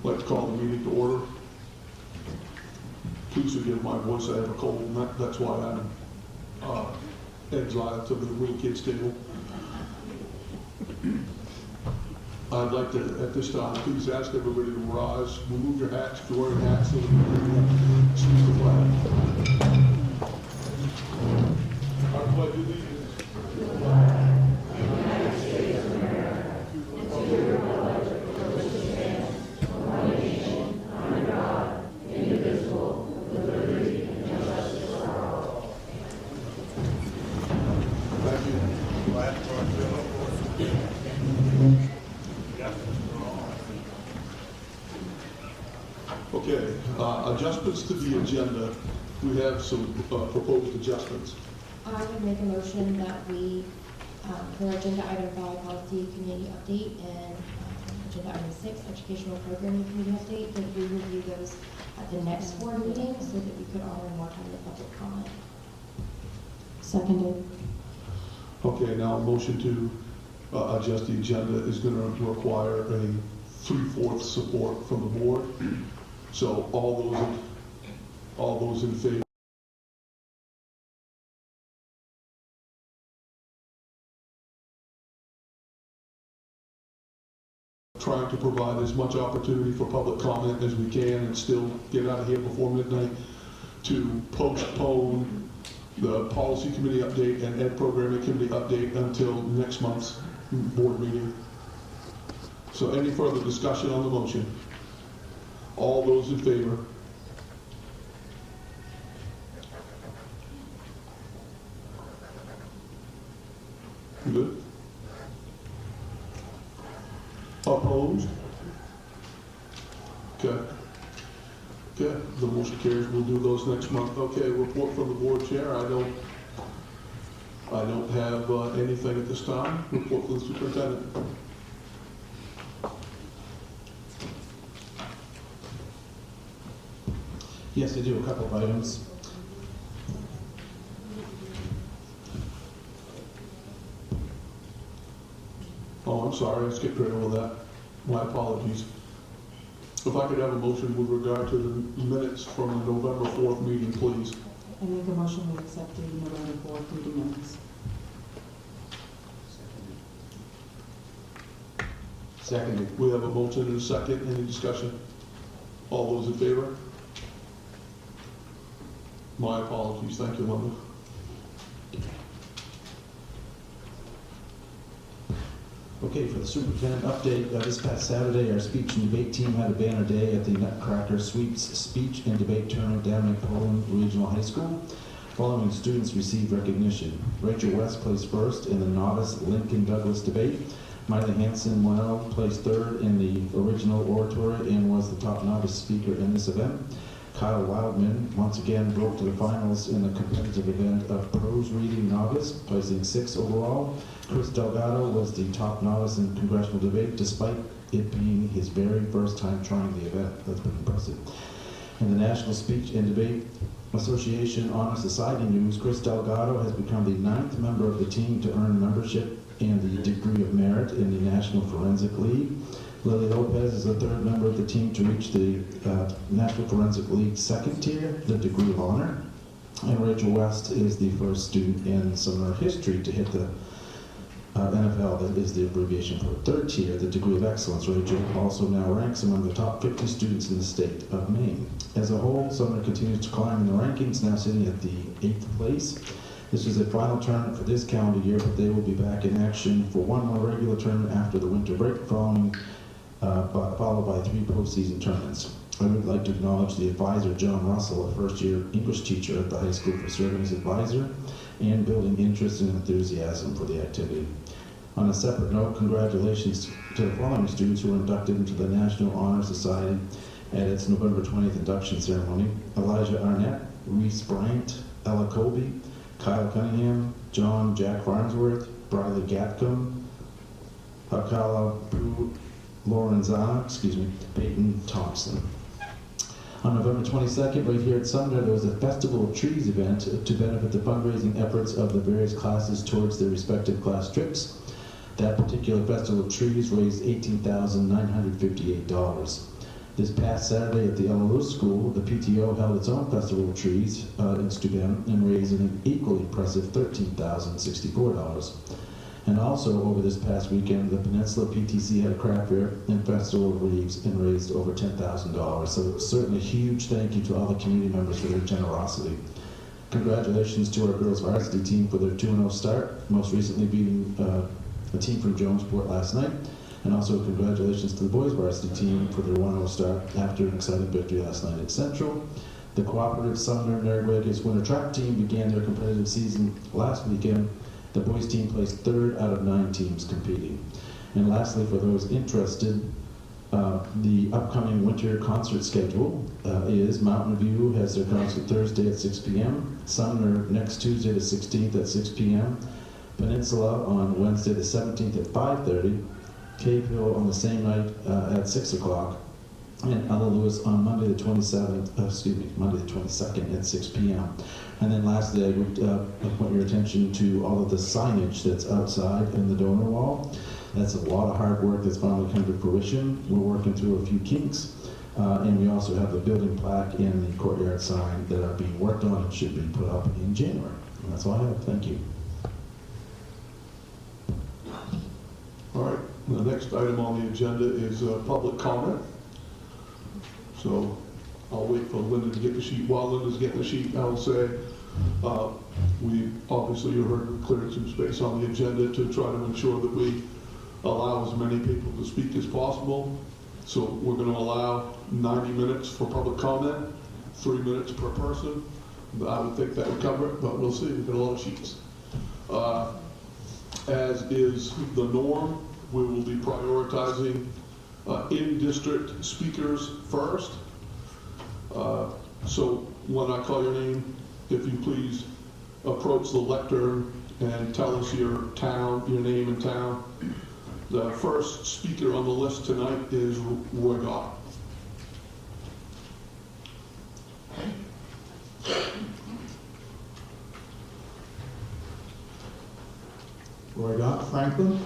like to call the meeting to order. Please forgive my voice, I have a cold, and that's why I'm exiled to the little kids' table. I'd like to, at this time, please ask everybody to rise, remove your hats, if you're wearing hats, so that we can salute the flag. I pledge allegiance to the flag of the United States of America, and to the republic for which it stands, one nation, under God, indivisible, with liberty and justice for all. Thank you. Okay, adjustments to the agenda. We have some proposed adjustments. I would make a motion that we, for agenda item 5, policy committee update, and agenda item 6, educational programming committee update, that we review those at the next board meeting so that we could honor more time to public comment. Seconded. Okay, now a motion to adjust the agenda is going to require a 3/4 support from the board. So all those in favor. Trying to provide as much opportunity for public comment as we can and still get out of here before midnight, to postpone the policy committee update and ed programming committee update until next month's board meeting. So any further discussion on the motion? All those in favor? Good. Opposed? Okay. Okay, the motion carries. We'll do those next month. Okay, report from the board chair. I don't have anything at this time. Report from the superintendent. Yes, I do a couple of items. Oh, I'm sorry, I skipped right over that. My apologies. If I could have a motion with regard to the minutes from the November 4th meeting, please. I make a motion to accept the November 4th meeting minutes. Seconded. We have a motion and a second. Any discussion? All those in favor? My apologies. Thank you, Linda. Okay, for the superintendent update, this past Saturday, our speech and debate team had a banner day at the Nutcracker Sweeps Speech and Debate Tournament down in Poland Regional High School. Following students received recognition. Rachel West placed first in the novice Lincoln Douglas debate. Miley Hanson-Well placed third in the original oratory and was the top novice speaker in this event. Kyle Wildman once again broke to the finals in the competitive event of prose reading novice, placing 6th overall. Chris Delgado was the top novice in congressional debate, despite it being his very first time trying the event. That's pretty impressive. In the National Speech and Debate Association Honor Society news, Chris Delgado has become the 9th member of the team to earn membership and the degree of merit in the National Forensic League. Lily Lopez is the 3rd member of the team to reach the National Forensic League 2nd tier, the degree of honor. And Rachel West is the first student in summer history to hit the NFL, that is the abbreviation for 3rd tier, the degree of excellence. Rachel also now ranks among the top 50 students in the state of Maine. As a whole, Sumner continues to climb in the rankings, now sitting at the 8th place. This is a final tournament for this calendar year, but they will be back in action for one more regular tournament after the winter break, followed by 3 postseason tournaments. I would like to acknowledge the advisor, John Russell, a first-year English teacher at the high school, for serving as advisor and building interest and enthusiasm for the activity. On a separate note, congratulations to the following students who were inducted into the National Honor Society at its November 20th induction ceremony: Elijah Arnett, Reese Bryant, Ella Colby, Kyle Cunningham, Jack Farnsworth, Briley Gatcomb, Hakala Boo Lorenzana, Peyton Thompson. On November 22nd, right here at Sumner, there was a Festival of Trees event to benefit the fundraising efforts of the various classes towards their respective class trips. That particular Festival of Trees raised $18,958. This past Saturday at the Ella Lewis School, the PTO held its own festival of trees in Steuben and raised an equally impressive $13,064. And also, over this past weekend, the Peninsula PTC had a craft fair and festival of leaves and raised over $10,000. So certainly a huge thank you to all the community members for their generosity. Congratulations to our girls varsity team for their 2-0 start, most recently beating a team from Jonesport last night. And also congratulations to the boys varsity team for their 1-0 start after an exciting victory last night at Central. The cooperative Sumner Narragansett winter track team began their competitive season last weekend. The boys team placed 3rd out of 9 teams competing. And lastly, for those interested, the upcoming winter concert schedule is Mountain View has their concert Thursday at 6 p.m., Sumner next Tuesday the 16th at 6 p.m., Peninsula on Wednesday the 17th at 5:30, Cave Hill on the same night at 6 o'clock, and Ella Lewis on Monday the 22nd at 6 p.m. And then lastly, I would point your attention to all of the signage that's outside in the donor wall. That's a lot of hard work that's finally come to fruition. We're working through a few kinks, and we also have the building plaque and the courtyard sign that are being worked on and should be put up in January. And that's all I have. Thank you. All right, the next item on the agenda is public comment. So I'll wait for Linda to get the sheet. While Linda's getting the sheet, I'll say we obviously, you heard, we cleared some space on the agenda to try to ensure that we allow as many people to speak as possible. So we're going to allow 90 minutes for public comment, 3 minutes per person. I would think that would cover it, but we'll see. We've got a lot of sheets. As is the norm, we will be prioritizing in-district speakers first. So when I call your name, if you please approach the lectern and tell us your town, your name and town. The first speaker on the list tonight is Roy Gott. Roy Gott, Franklin.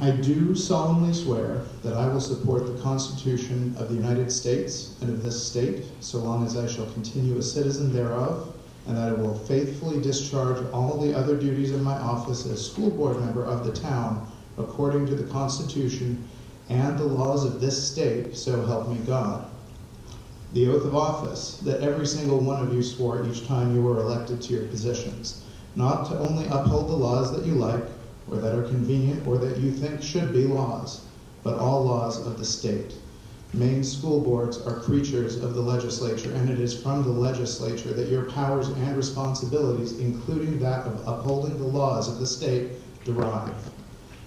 I do solemnly swear that I will support the Constitution of the United States and of this state, so long as I shall continue a citizen thereof, and that I will faithfully discharge all the other duties of my office as school board member of the town according to the Constitution and the laws of this state, so help me God. The oath of office that every single one of you swore each time you were elected to your positions, not to only uphold the laws that you like, or that are convenient, or that you think should be laws, but all laws of the state. Maine school boards are creatures of the legislature, and it is from the legislature that your powers and responsibilities, including that of upholding the laws of the state, derive.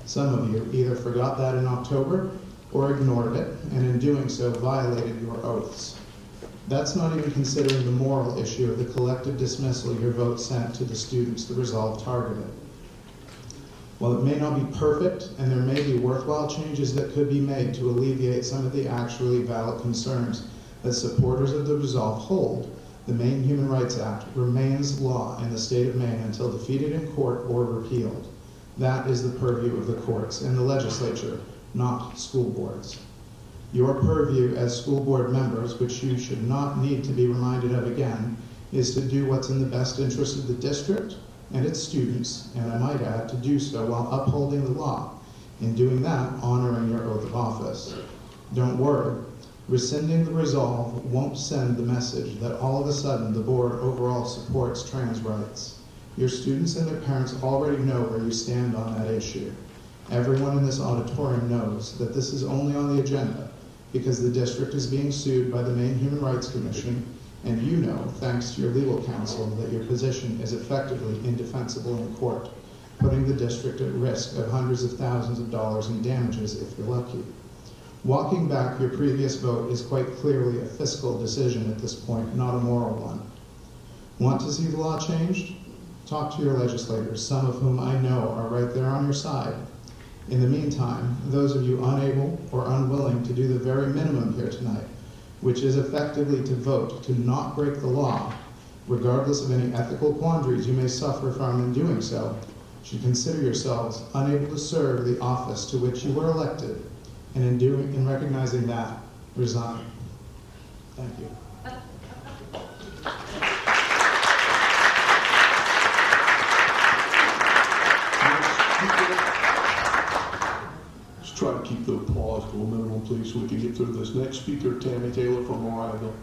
Some of you either forgot that in October or ignored it, and in doing so violated your oaths. That's not even considering the moral issue of the collective dismissal your vote sent to the students the resolve targeted. While it may not be perfect, and there may be worthwhile changes that could be made to alleviate some of the actually valid concerns that supporters of the resolve hold, the Maine Human Rights Act remains law in the state of Maine until defeated in court or repealed. That is the purview of the courts and the legislature, not school boards. Your purview as school board members, which you should not need to be reminded of again, is to do what's in the best interest of the district and its students, and I might add, to do so while upholding the law. In doing that, honoring your oath of office. Don't worry, rescinding the resolve won't send the message that all of a sudden the board overall supports trans rights. Your students and their parents already know where you stand on that issue. Everyone in this auditorium knows that this is only on the agenda because the district is being sued by the Maine Human Rights Commission, and you know, thanks to your legal counsel, that your position is effectively indefensible in court, putting the district at risk of hundreds of thousands of dollars in damages if you're lucky. Walking back your previous vote is quite clearly a fiscal decision at this point, not a moral one. Want to see the law changed? Talk to your legislators, some of whom I know are right there on your side. In the meantime, those of you unable or unwilling to do the very minimum here tonight, which is effectively to vote to not break the law, regardless of any ethical quandaries you may suffer from in doing so, should consider yourselves unable to serve the office to which you were elected, and in recognizing that, resign. Thank you. Let's try to keep the applause to a minimum, please, so we can get through this. Next speaker, Tammy Taylor from Mariahville.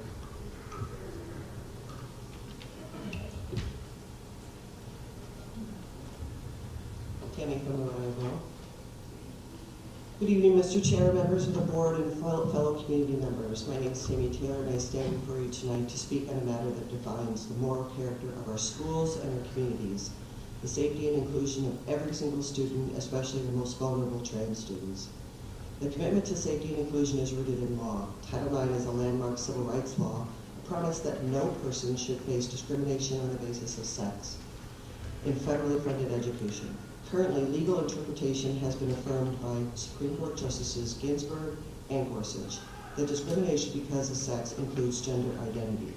Tammy from Mariahville. Good evening, Mr. Chair, members of the board, and fellow community members. My name is Tammy Taylor, and I stand before you tonight to speak on a matter that defines the moral character of our schools and our communities, the safety and inclusion of every single student, especially the most vulnerable trans students. The commitment to safety and inclusion is rooted in law. Title IX is a landmark civil rights law, a promise that no person should face discrimination on the basis of sex in federally funded education. Currently, legal interpretation has been affirmed by Supreme Court Justices Ginsburg and Gorsuch that discrimination because of sex includes gender identity.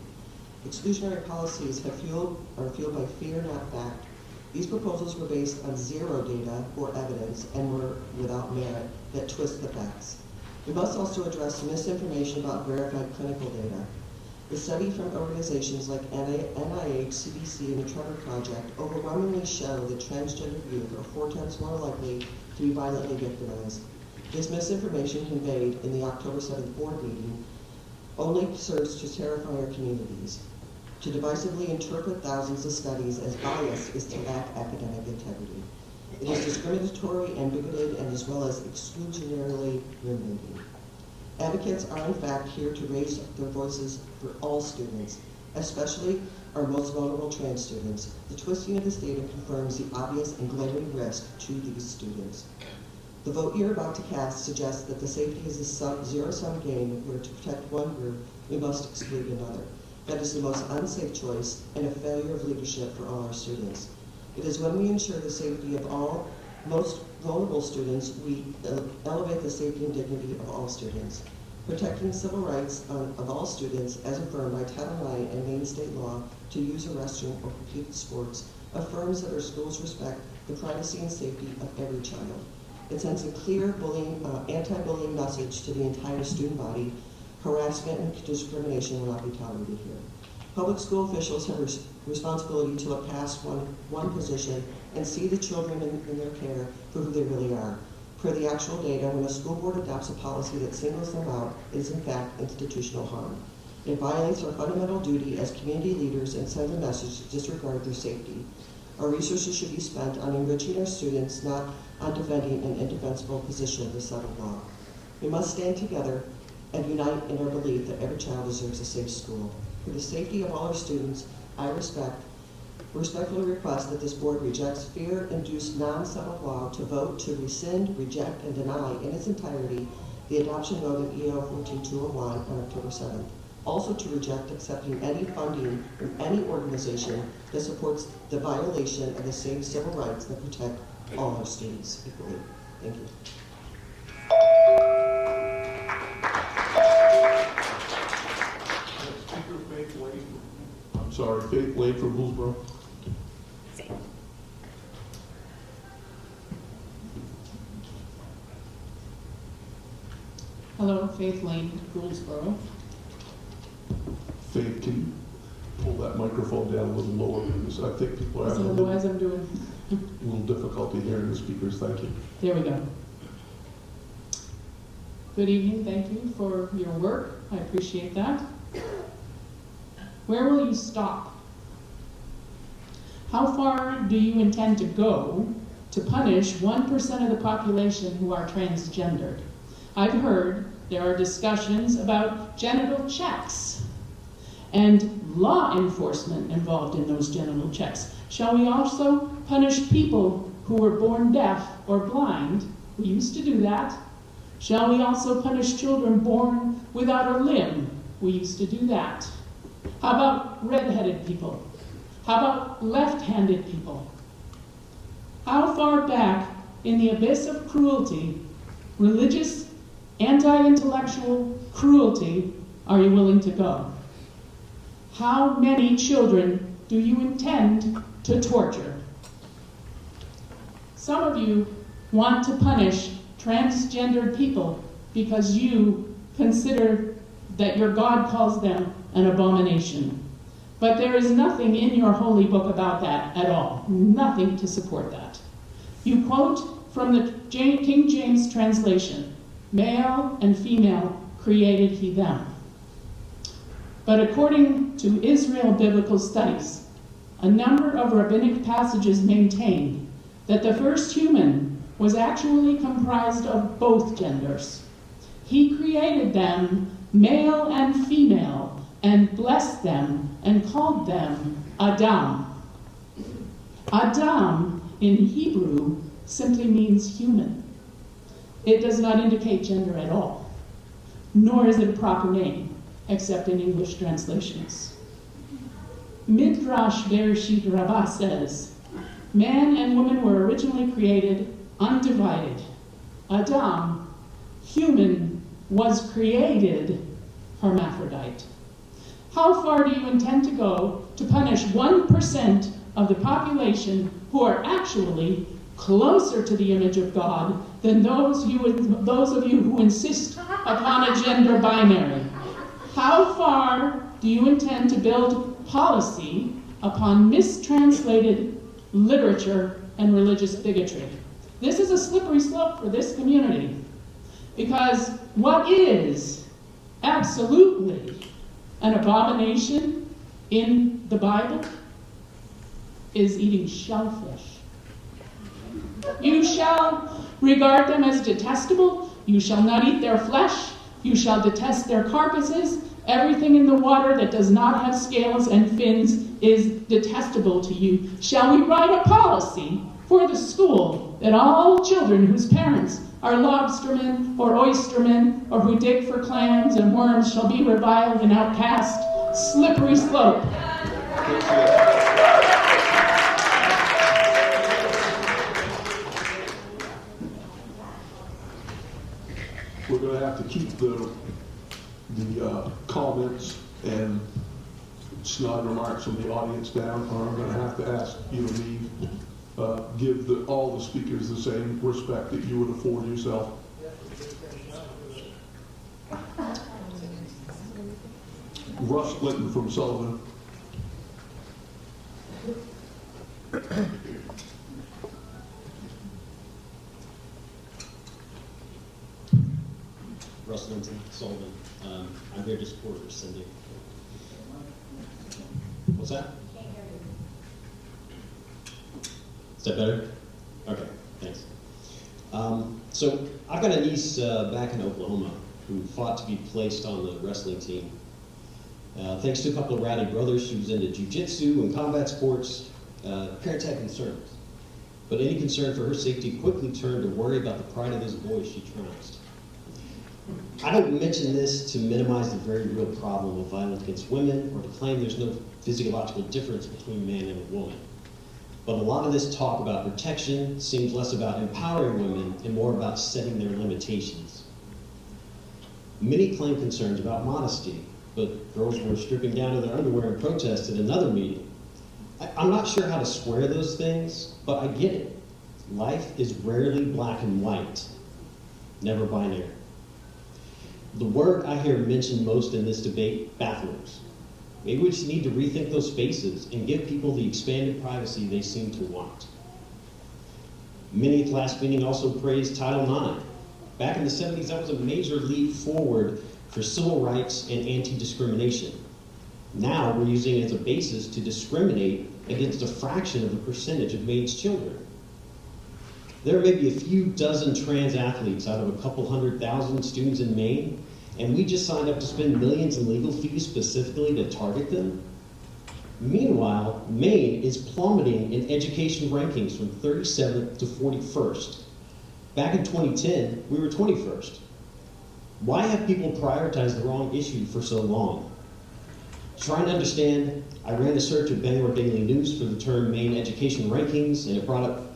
Exclusionary policies are fueled by fear, not fact. These proposals were based on zero data or evidence and were without merit that twist the facts. We must also address misinformation about verified clinical data. The study from organizations like NIH, CDC, and the Trevor Project overwhelmingly show that transgender youth are 4 times more likely to be violently victimized. This misinformation conveyed in the October 7th board meeting only serves to terrify our communities. To divisively interpret thousands of studies as biased is to lack academic integrity. It is discriminatory and bigoted, and as well as exclusionarily limiting. Advocates are in fact here to raise their voices for all students, especially our most vulnerable trans students. The twisting of this data confirms the obvious and glaring risk to these students. The vote you're about to cast suggests that the safety is a zero-sum game where to protect one group, we must exclude another. That is the most unsafe choice and a failure of leadership for all our students. It is when we ensure the safety of all most vulnerable students, we elevate the safety and dignity of all students. Protecting civil rights of all students, as affirmed by Title IX and Maine state law, to use a restroom or compete in sports, affirms that our schools respect the privacy and safety of every child. It sends a clear anti-bullying message to the entire student body. Harassment and discrimination will not be tolerated here. Public school officials have a responsibility to look past one position and see the children in their care for who they really are. Per the actual data, when a school board adopts a policy that singles them out, it is in fact institutional harm. It violates our fundamental duty as community leaders and sends a message to disregard their safety. Our resources should be spent on enriching our students, not on defending an indefensible position of the settled law. We must stand together and unite in our belief that every child deserves a safe school. For the safety of all our students, I respectfully request that this board rejects fear-induced non-settled law to vote to rescind, reject, and deny in its entirety the adoption vote of EO 14201 on October 7th. Also to reject accepting any funding from any organization that supports the violation of the same civil rights that protect all our students equally. Thank you. Faith Lane from Hillsborough. Hello, Faith Lane, Gouldsboro. Faith, can you pull that microphone down a little lower, because I think people are having a Otherwise I'm doing, little difficulty hearing the speakers. Thank you. there we go. Good evening, thank you for your work. I appreciate that. Where will you stop? How far do you intend to go to punish 1% of the population who are transgendered? I've heard there are discussions about genital checks and law enforcement involved in those genital checks. Shall we also punish people who were born deaf or blind? We used to do that. Shall we also punish children born without a limb? We used to do that. How about red-headed people? How about left-handed people? How far back in the abyss of cruelty, religious, anti-intellectual cruelty, are you willing to go? How many children do you intend to torture? Some of you want to punish transgendered people because you consider that your God calls them an abomination. But there is nothing in your holy book about that at all. Nothing to support that. You quote from the King James translation, male and female created he them. But according to Israel Biblical Studies, a number of rabbinic passages maintain that the first human was actually comprised of both genders. He created them male and female, and blessed them and called them Adam. Adam in Hebrew simply means human. It does not indicate gender at all, nor is it a proper name, except in English translations. Midrash Bereshit Rabbah says, man and woman were originally created undivided. Adam, human, was created hermaphrodite. How far do you intend to go to punish 1% of the population who are actually closer to the image of God than those of you who insist upon a gender binary? How far do you intend to build policy upon mistranslated literature and religious bigotry? This is a slippery slope for this community, because what is absolutely an abomination in the Bible is eating shellfish. You shall regard them as detestable. You shall not eat their flesh. You shall detest their carcasses. Everything in the water that does not have scales and fins is detestable to you. Shall we write a policy for the school that all children whose parents are lobstermen or oystermen or who dig for clams and worms shall be reviled and outcast? Slippery slope. We're going to have to keep the comments and snide remarks from the audience down, or I'm going to have to ask you to leave. Give all the speakers the same respect that you would afford yourself. Russ Linton from Sullivan. Russ Linton, Sullivan. I'm here to support rescinding. What's that? Is that better? Okay, thanks. So I've got a niece back in Oklahoma who fought to be placed on the wrestling team. Thanks to a couple of rowdy brothers, she was into jiu-jitsu and combat sports. Parents had concerns, but any concern for her safety quickly turned to worry about the pride of those boys she trounced. I don't mention this to minimize the very real problem of violence against women or to claim there's no physiological difference between a man and a woman. But a lot of this talk about protection seems less about empowering women and more about setting their limitations. Many claim concerns about modesty, but girls were stripping down to their underwear in protest at another meeting. I'm not sure how to square those things, but I get it. Life is rarely black and white, never binary. The word I hear mentioned most in this debate, bathrooms. Maybe we just need to rethink those spaces and give people the expanded privacy they seem to want. Many at the last meeting also praised Title IX. Back in the 70s, that was a major leap forward for civil rights and anti-discrimination. Now we're using it as a basis to discriminate against a fraction of the percentage of MAID's children. There may be a few dozen trans athletes out of a couple 100,000 students in Maine, and we just signed up to spend millions in legal fees specifically to target them. Meanwhile, Maine is plummeting in education rankings from 37th to 41st. Back in 2010, we were 21st. Why have people prioritized the wrong issue for so long? Trying to understand, I ran a search at Bangor Daily News for the term Maine education rankings, and it brought up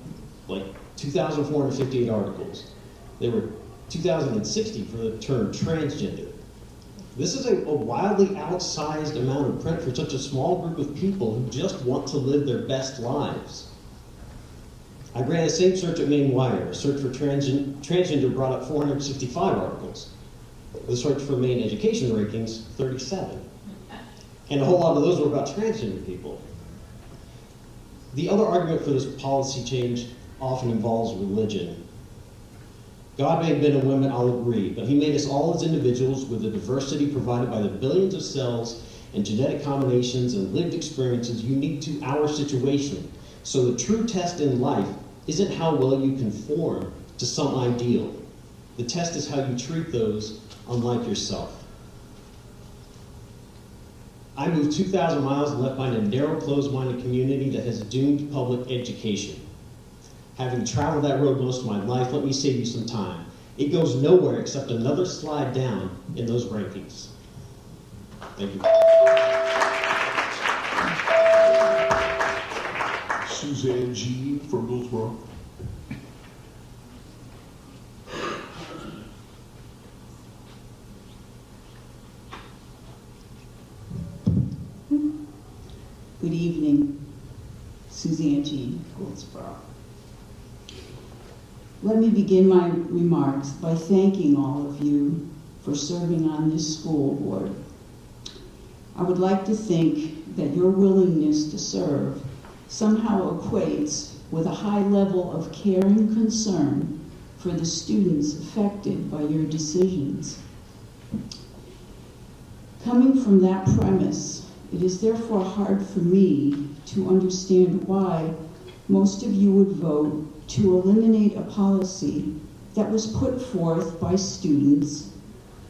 like 2,458 articles. There were 2,060 for the term transgender. This is a wildly outsized amount of print for such a small group of people who just want to live their best lives. I ran the same search at Maine Wire. A search for transgender brought up 465 articles. The search for Maine education rankings, 37. And a whole lot of those were about transgender people. The other argument for this policy change often involves religion. God made men and women, I'll agree, but he made us all as individuals with the diversity provided by the billions of cells and genetic combinations and lived experiences unique to our situation. So the true test in life isn't how well you conform to some ideal. The test is how you treat those unlike yourself. I moved 2,000 miles and left behind a narrow, closed-minded community that has doomed public education. Having traveled that road most of my life, let me save you some time. It goes nowhere except another slide down in those rankings. Thank you. Suzanne G. from Hillsborough. Good evening, Suzanne G. Goldsboro. Let me begin my remarks by thanking all of you for serving on this school board. I would like to think that your willingness to serve somehow equates with a high level of care and concern for the students affected by your decisions. Coming from that premise, it is therefore hard for me to understand why most of you would vote to eliminate a policy that was put forth by students,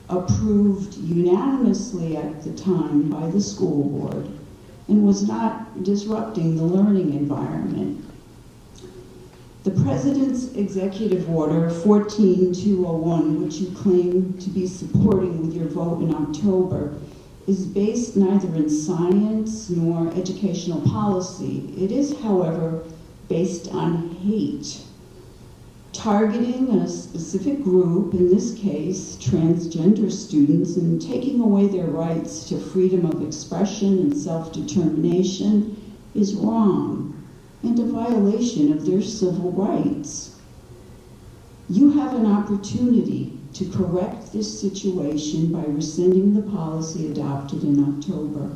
approved unanimously at the time by the school board, and was not disrupting the learning environment. The President's Executive Order 14201, which you claim to be supporting with your vote in October, is based neither in science nor educational policy. It is, however, based on hate, targeting a specific group, in this case, transgender students, and taking away their rights to freedom of expression and self-determination is wrong and a violation of their civil rights. You have an opportunity to correct this situation by rescinding the policy adopted in October,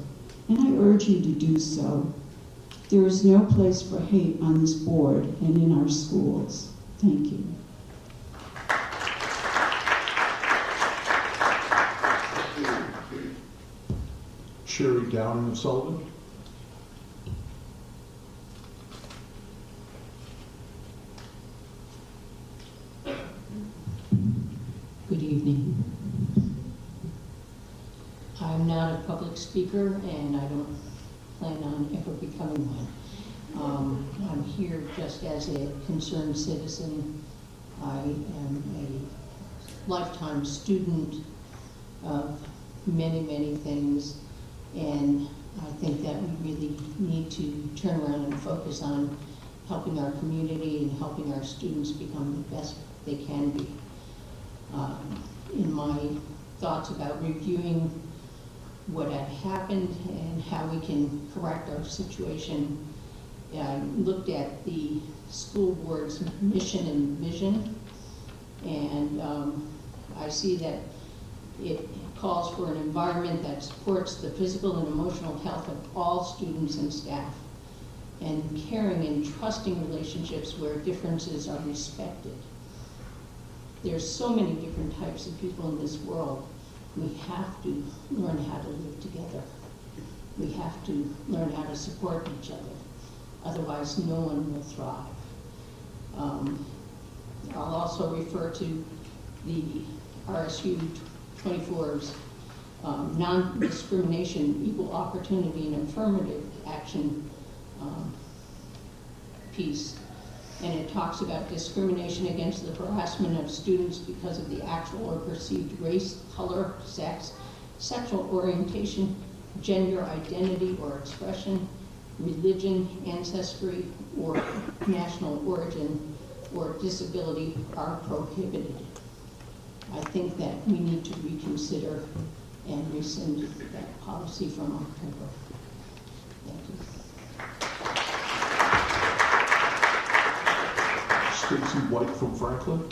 and I urge you to do so. There is no place for hate on this board and in our schools. Thank you. Sherry Downing of Sullivan. Good evening. I'm not a public speaker, and I don't plan on ever becoming one. I'm here just as a concerned citizen. I am a lifetime student of many, many things, and I think that we really need to turn around and focus on helping our community and helping our students become the best they can be. In my thoughts about reviewing what had happened and how we can correct our situation, I looked at the school board's mission and vision, and I see that it calls for an environment that supports the physical and emotional health of all students and staff, and caring and trusting relationships where differences are respected. There's so many different types of people in this world. We have to learn how to live together. We have to learn how to support each other. Otherwise, no one will thrive. I'll also refer to the RSU24's non-discrimination, equal opportunity, and affirmative action piece. And it talks about discrimination against the harassment of students because of the actual or perceived race, color, sex, sexual orientation, gender identity or expression, religion, ancestry, or national origin, or disability are prohibited. I think that we need to reconsider and rescind that policy from October. Thank you. Stacy White from Franklin.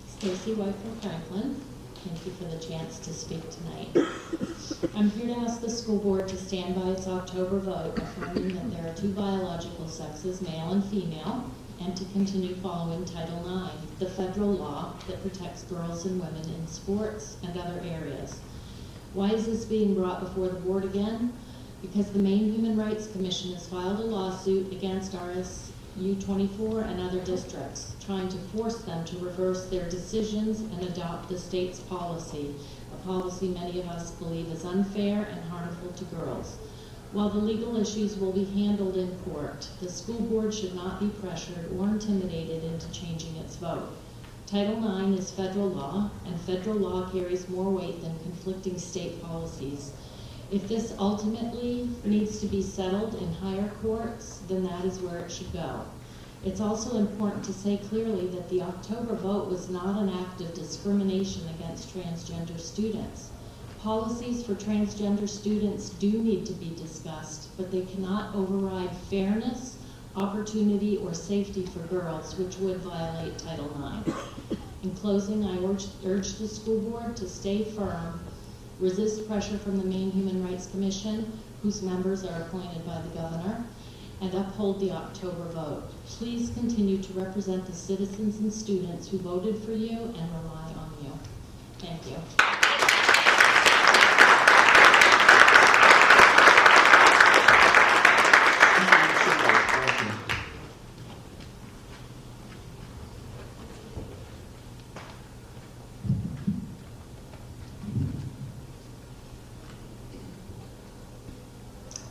Stacy White from Franklin. Thank you for the chance to speak tonight. I'm here to ask the school board to stand by its October vote affirming that there are two biological sexes, male and female, and to continue following Title IX, the federal law that protects girls and women in sports and other areas. Why is this being brought before the board again? Because the Maine Human Rights Commission has filed a lawsuit against RSU24 and other districts, trying to force them to reverse their decisions and adopt the state's policy, a policy many of us believe is unfair and harmful to girls. While the legal issues will be handled in court, the school board should not be pressured or intimidated into changing its vote. Title IX is federal law, and federal law carries more weight than conflicting state policies. If this ultimately needs to be settled in higher courts, then that is where it should go. It's also important to say clearly that the October vote was not an act of discrimination against transgender students. Policies for transgender students do need to be discussed, but they cannot override fairness, opportunity, or safety for girls, which would violate Title IX. In closing, I urge the school board to stay firm, resist pressure from the Maine Human Rights Commission, whose members are appointed by the governor, and uphold the October vote. Please continue to represent the citizens and students who voted for you and rely on you. Thank you.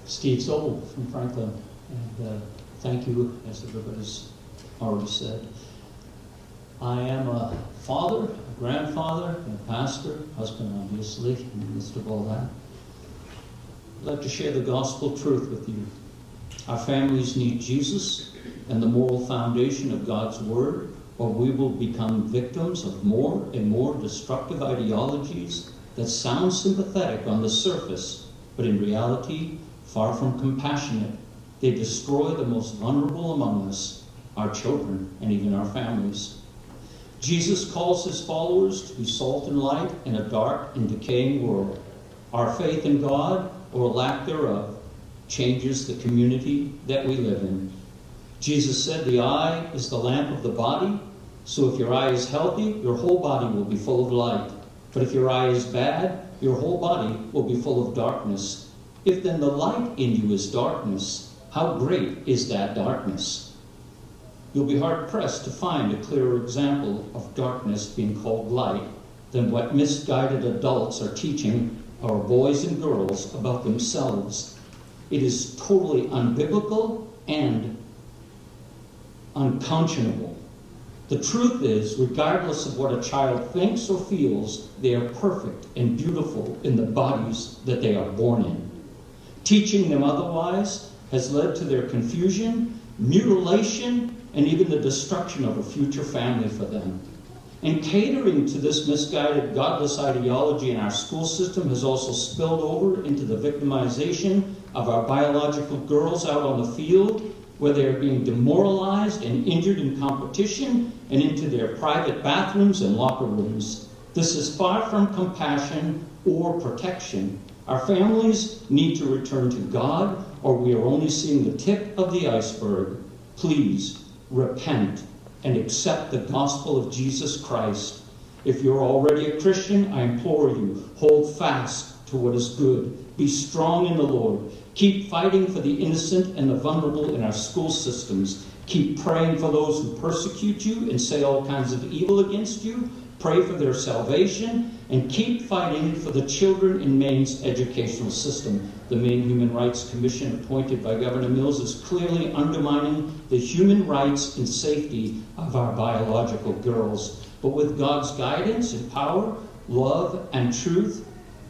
Steve Sobel from Franklin, and thank you, as everybody's already said. I am a father, a grandfather, and a pastor, husband obviously, in the midst of all that. I'd like to share the gospel truth with you. Our families need Jesus and the moral foundation of God's Word, or we will become victims of more and more destructive ideologies that sound sympathetic on the surface, but in reality, far from compassionate. They destroy the most vulnerable among us, our children, and even our families. Jesus calls his followers to be salt and light in a dark and decaying world. Our faith in God, or lack thereof, changes the community that we live in. Jesus said the eye is the lamp of the body, so if your eye is healthy, your whole body will be full of light. But if your eye is bad, your whole body will be full of darkness. If then the light in you is darkness, how great is that darkness? You'll be hard-pressed to find a clearer example of darkness being called light than what misguided adults are teaching our boys and girls about themselves. It is totally unbiblical and unconscionable. The truth is, regardless of what a child thinks or feels, they are perfect and beautiful in the bodies that they are born in. Teaching them otherwise has led to their confusion, mutilation, and even the destruction of a future family for them. And catering to this misguided, godless ideology in our school system has also spilled over into the victimization of our biological girls out on the field, where they are being demoralized and injured in competition, and into their private bathrooms and locker rooms. This is far from compassion or protection. Our families need to return to God, or we are only seeing the tip of the iceberg. Please repent and accept the gospel of Jesus Christ. If you're already a Christian, I implore you, hold fast to what is good. Be strong in the Lord. Keep fighting for the innocent and the vulnerable in our school systems. Keep praying for those who persecute you and say all kinds of evil against you. Pray for their salvation, and keep fighting for the children in Maine's educational system. The Maine Human Rights Commission, appointed by Governor Mills, is clearly undermining the human rights and safety of our biological girls. But with God's guidance and power, love and truth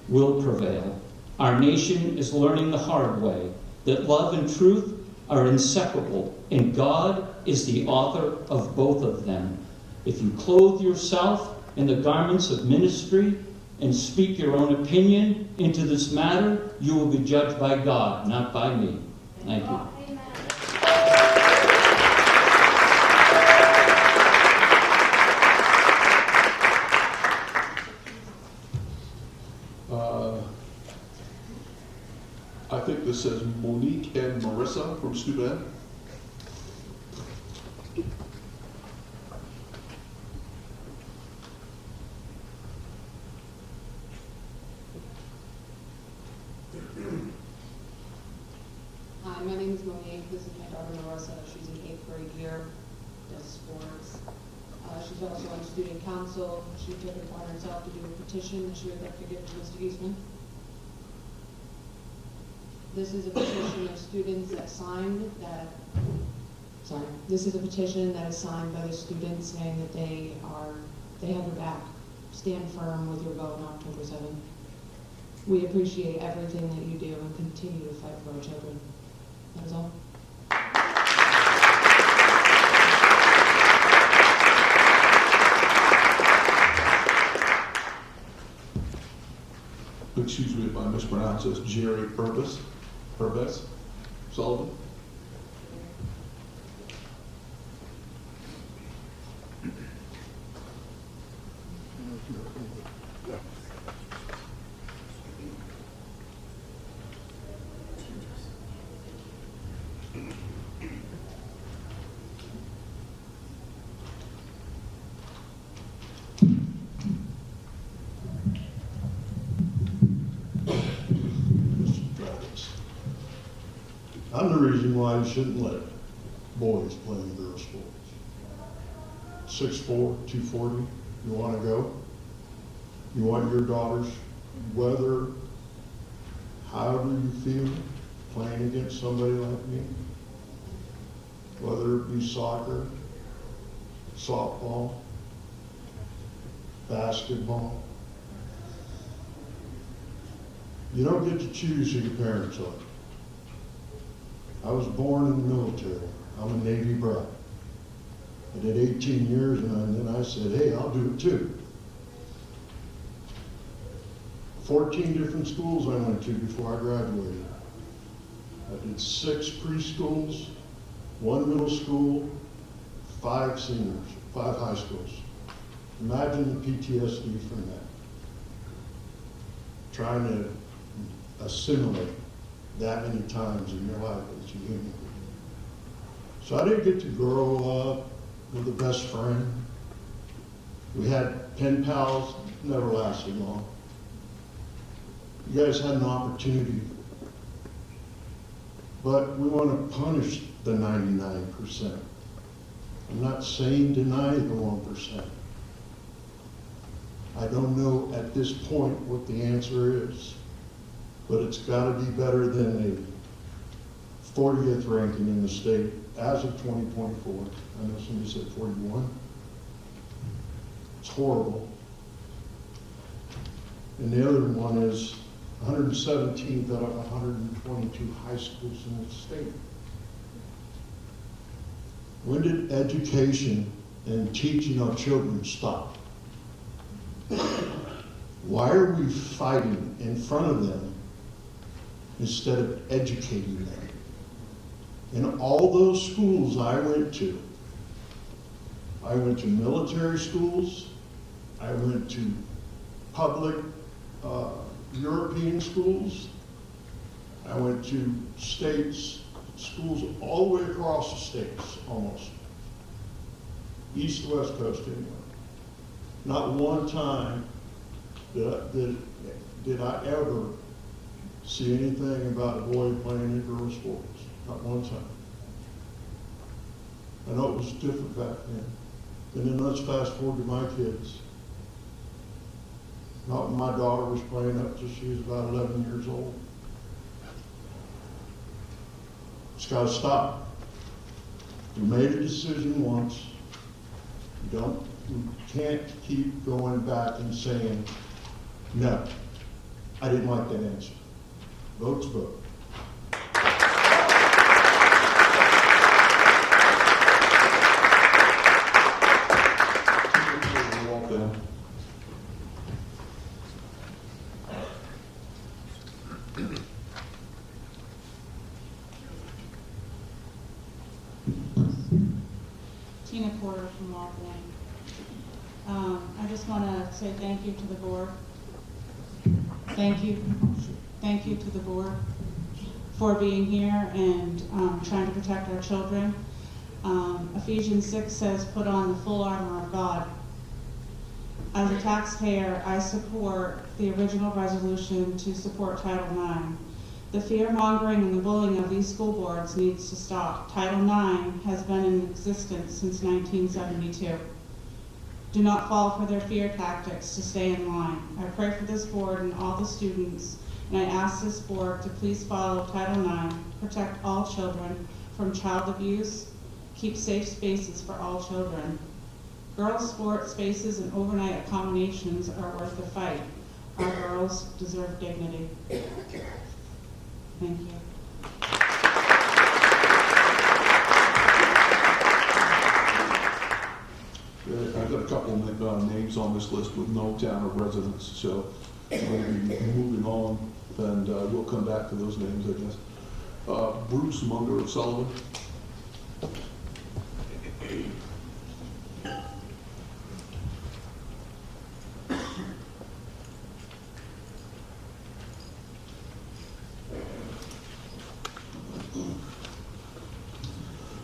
will prevail. Our nation is learning the hard way that love and truth are inseparable, and God is the author of both of them. If you clothe yourself in the garments of ministry and speak your own opinion into this matter, you will be judged by God, not by me. Thank you. I think this says Monique and Marissa from Student Ed. Hi, my name is Monique. This is my daughter Marissa. She's in 8th grade here, does sports. She's also on student council. She took it upon herself to do a petition that she would like to give to Mr. Eastman. This is a petition of students that signed that, this is a petition that is signed by the students saying that they have your back. Stand firm with your vote on October 7th. We appreciate everything that you do and continue to fight for our children. That is all. Excuse me if I mispronounce this, Jerry Purvis Sullivan. I'm the reason why you shouldn't let boys play in girls' sports. 6'4", 240, you want to go? You want your daughters, whether, however you feel, playing against somebody like me, whether it be soccer, softball, basketball. You don't get to choose who your parents are. I was born in the military. I'm a Navy brat. I did 18 years and then I said, hey, I'll do it too. 14 different schools I went to before I graduated. I did 6 preschools, 1 middle school, 5 seniors, 5 high schools. Imagine the PTSD from that. Trying to assimilate that many times in your life as a human being. So I didn't get to grow up with a best friend. We had pen pals, never lasted long. You guys had an opportunity, but we want to punish the 99%. I'm not saying deny the 1%. I don't know at this point what the answer is, but it's got to be better than a 40th ranking in the state as of 2024. I know somebody said 41. It's horrible. And the other one is 117th out of 122 high schools in the state. When did education and teaching our children stop? Why are we fighting in front of them instead of educating them? In all those schools I went to military schools, I went to public European schools, I went to states, schools all the way across the states, almost. East to West Coast anyway. Not one time did I ever see anything about a boy playing in girls' sports. Not one time. I know it was different back then. And then let's fast forward to my kids. Not when my daughter was playing up till she was about 11 years old. It's got to stop. We made a decision once. We can't keep going back and saying, no, I didn't like that answer. Vote's vote. Porter from Waltham. I just want to say thank you to the board. Thank you to the board for being here and trying to protect our children. Ephesians 6 says, put on the full armor of God. As a taxpayer, I support the original resolution to support Title IX. The fear-mongering and the bullying of these school boards needs to stop. Title IX has been in existence since 1972. Do not fall for their fear tactics to stay in line. I pray for this board and all the students, and I ask this board to please follow Title IX, protect all children from child abuse, keep safe spaces for all children. Girls' sports spaces and overnight accommodations are worth the fight. Our girls deserve dignity. Thank you. I've got a couple names on this list with no town of residence, so I'm going to be moving on, and we'll come back to those names, I guess. Bruce Munger of Sullivan.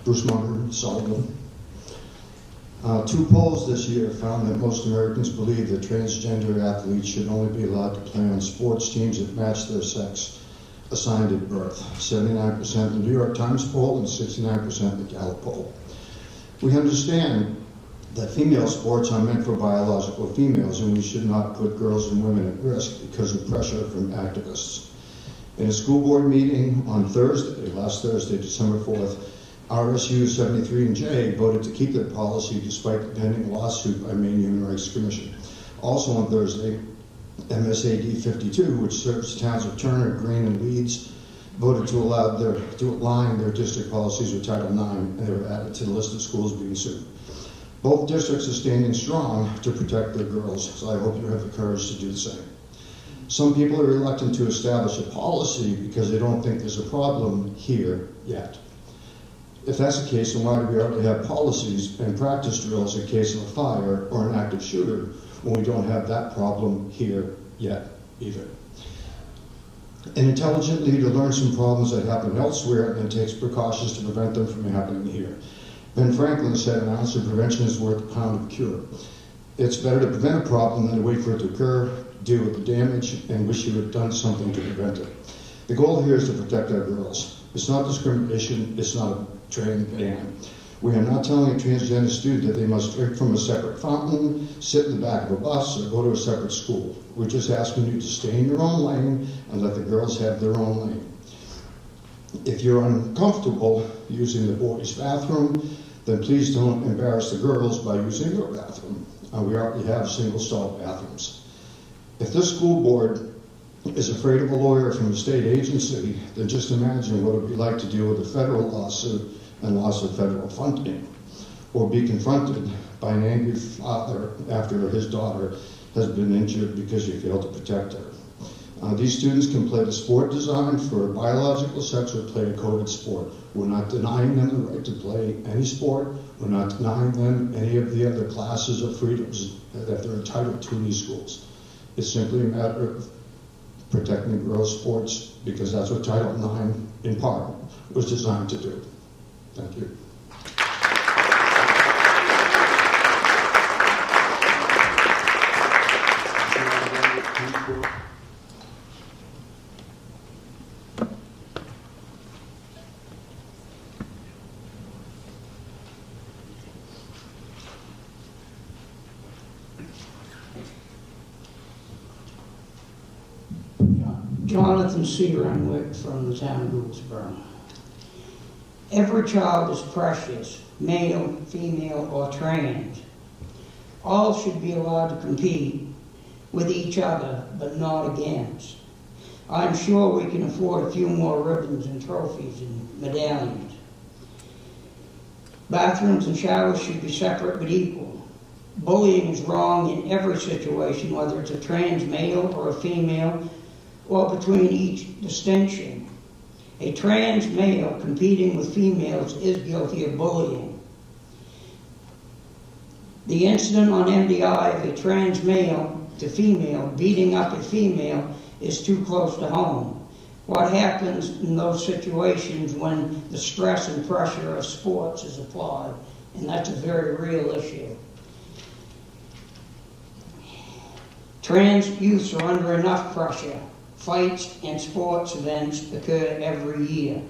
Bruce Munger, Sullivan. Two polls this year found that most Americans believe that transgender athletes should only be allowed to play on sports teams that match their sex assigned at birth. 79% the New York Times poll and 69% the Gallup poll. We understand that female sports are meant for biological females, and we should not put girls and women at risk because of pressure from activists. In a school board meeting on Thursday, last Thursday, December 4th, RSU23 voted to keep their policy despite the pending lawsuit by Maine Human Rights Commission. Also on Thursday, MSAD 52, which serves towns of Turner, Greene, and Leeds, voted to align their district policies with Title IX, and they were added to the list of schools being sued. Both districts are standing strong to protect their girls, so I hope you have the courage to do the same. Some people are reluctant to establish a policy because they don't think there's a problem here yet. If that's the case, then why do we already have policies and practice drills in case of a fire or an active shooter when we don't have that problem here yet either? An intelligent leader learns from problems that happen elsewhere and takes precautions to prevent them from happening here. Ben Franklin said an ounce of prevention is worth a pound of cure. It's better to prevent a problem than to wait for it to occur, deal with the damage, and wish you had done something to prevent it. The goal here is to protect our girls. It's not discrimination, it's not a training ban. We are not telling a transgender student that they must drink from a separate fountain, sit in the back of a bus, or go to a separate school. We're just asking you to stay in your own lane and let the girls have their own lane. If you're uncomfortable using the boys' bathroom, then please don't embarrass the girls by using your bathroom. We already have single-stall bathrooms. If this school board is afraid of a lawyer from a state agency, then just imagine what it would be like to deal with a federal lawsuit and loss of federal funding, or be confronted by an angry father after his daughter has been injured because you failed to protect her. These students can play the sport designed for biological sex or play a coded sport. We're not denying them the right to play any sport. We're not denying them any of the other classes or freedoms that they're entitled to in these schools. It's simply a matter of protecting girls' sports because that's what Title IX, in part, was designed to do. Thank you. Jonathan C. Renwick from the town of Gouldsboro. Every child is precious, male, female, or trans. All should be allowed to compete with each other, but not against. I'm sure we can afford a few more ribbons and trophies and medallions. Bathrooms and showers should be separate but equal. Bullying is wrong in every situation, whether it's a trans male or a female, or between each distinction. A trans male competing with females is guilty of bullying. The incident on MDI of a trans male to female beating up a female is too close to home. What happens in those situations when the stress and pressure of sports is applied? And that's a very real issue. Trans youths are under enough pressure. Fights and sports events occur every year.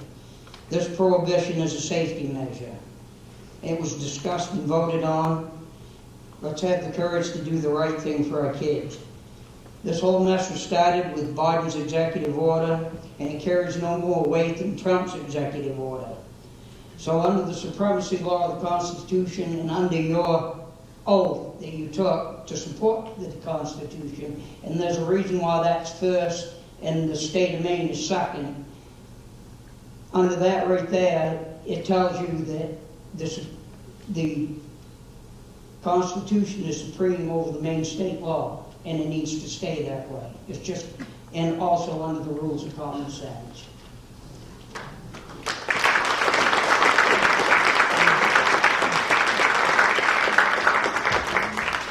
This prohibition is a safety measure. It was discussed and voted on. Let's have the courage to do the right thing for our kids. This whole mess was started with Biden's executive order, and it carries no more weight than Trump's executive order. So under the supremacy law of the Constitution and under your oath that you took to support the Constitution, and there's a reason why that's first and the state of Maine is second, under that right there, it tells you that the Constitution is supreme over the Maine state law, and it needs to stay that way. It's just, and also under the rules of common sense.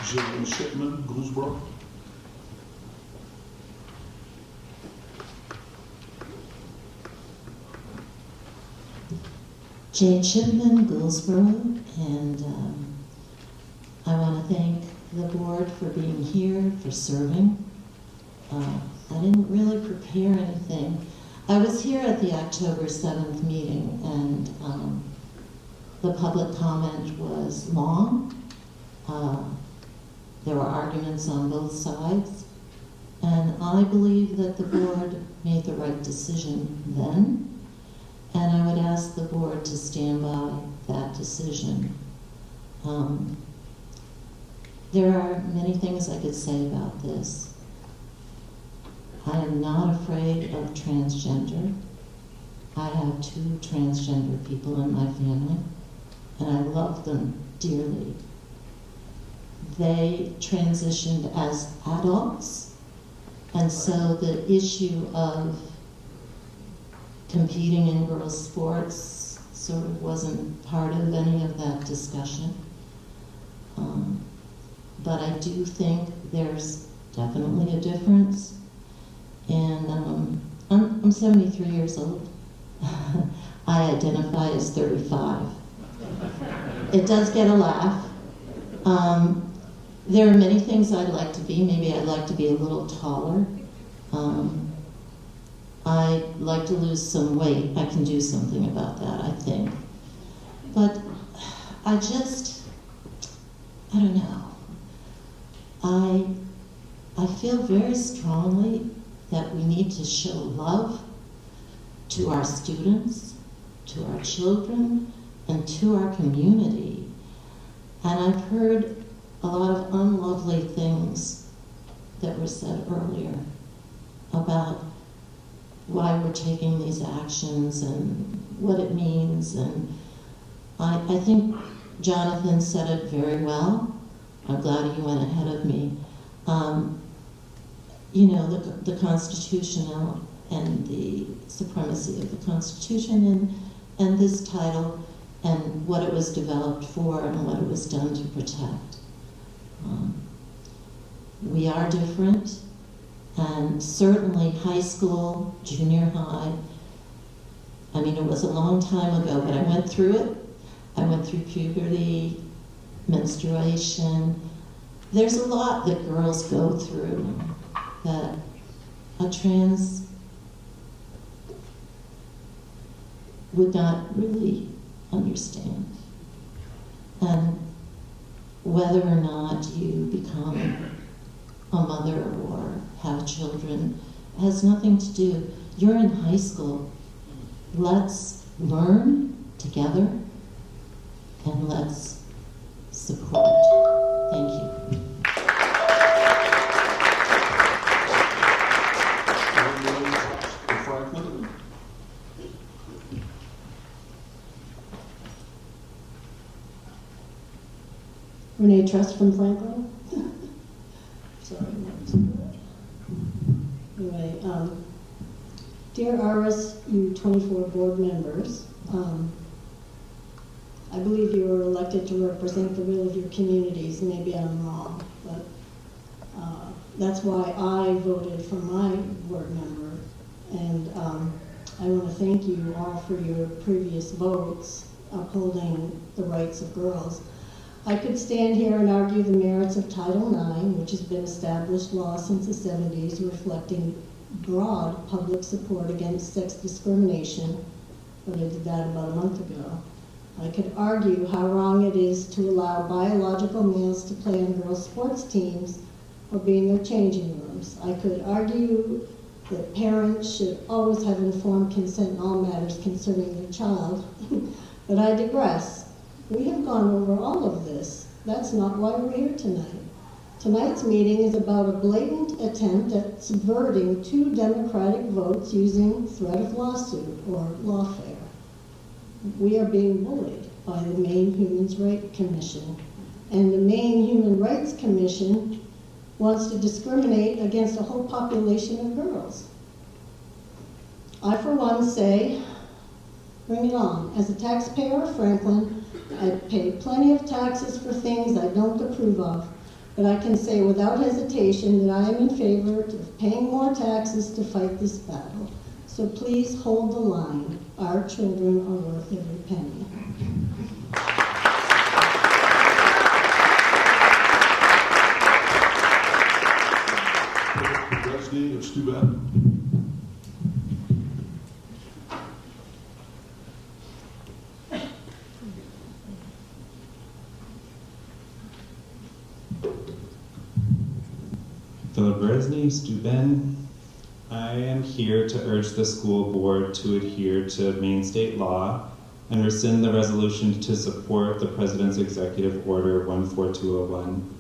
Jillian Shipman, Gouldsboro. Jade Shipman, Gouldsboro, and I want to thank the board for being here, for serving. I didn't really prepare anything. I was here at the October 7th meeting, and the public comment was long. There were arguments on both sides, and I believe that the board made the right decision then. And I would ask the board to stand by that decision. There are many things I could say about this. I am not afraid of transgender. I have 2 transgender people in my family, and I love them dearly. They transitioned as adults, and so the issue of competing in girls' sports sort of wasn't part of any of that discussion. But I do think there's definitely a difference. And I'm 73 years old. I identify as 35. It does get a laugh. There are many things I'd like to be. Maybe I'd like to be a little taller. I'd like to lose some weight. I can do something about that, I think. But I don't know. I feel very strongly that we need to show love to our students, to our children, and to our community. And I've heard a lot of unlovely things that were said earlier about why we're taking these actions and what it means. And I think Jonathan said it very well. I'm glad he went ahead of me. You know, the constitutional and the supremacy of the Constitution and this title and what it was developed for and what it was done to protect. We are different, and certainly high school, junior high, I mean, it was a long time ago, but I went through it. I went through puberty, menstruation. There's a lot that girls go through that a trans would not really understand. And whether or not you become a mother or have children has nothing to do. You're in high school. Let's learn together and let's support. Thank you. Franklin. Renee Trust from Franklin. Sorry. Anyway, dear RSU24 board members, I believe you were elected to represent the will of your communities. Maybe I'm wrong, but that's why I voted for my board member. And I want to thank you all for your previous votes upholding the rights of girls. I could stand here and argue the merits of Title IX, which has been established law since the 70s, reflecting broad public support against sex discrimination, but I did that about a month ago. I could argue how wrong it is to allow biological males to play on girls' sports teams or be in their changing rooms. I could argue that parents should always have informed consent in all matters concerning their child, but I digress. We have gone over all of this. That's not why we're here tonight. Tonight's meeting is about a blatant attempt at subverting 2 democratic votes using threat of lawsuit or lawfare. We are being bullied by the Maine Human Rights Commission, and the Maine Human Rights Commission wants to discriminate against a whole population of girls. I, for one, say, bring it on. As a taxpayer of Franklin, I pay plenty of taxes for things I don't approve of, but I can say without hesitation that I am in favor of paying more taxes to fight this battle. So please hold the line. Our children are worth every penny. President of Steuben. Philip Resney, Steuben. I am here to urge the school board to adhere to Maine state law and rescind the resolution to support the President's Executive Order 14201.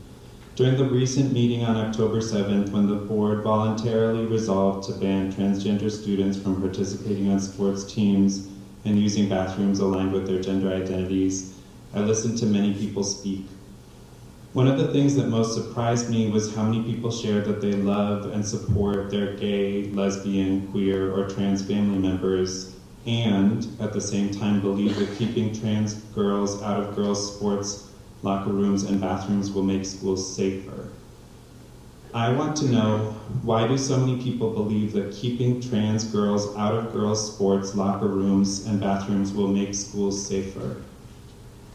During the recent meeting on October 7th, when the board voluntarily resolved to ban transgender students from participating on sports teams and using bathrooms aligned with their gender identities, I listened to many people speak. One of the things that most surprised me was how many people shared that they love and support their gay, lesbian, queer, or trans family members, and at the same time believe that keeping trans girls out of girls' sports locker rooms and bathrooms will make schools safer. I want to know, why do so many people believe that keeping trans girls out of girls' sports locker rooms and bathrooms will make schools safer?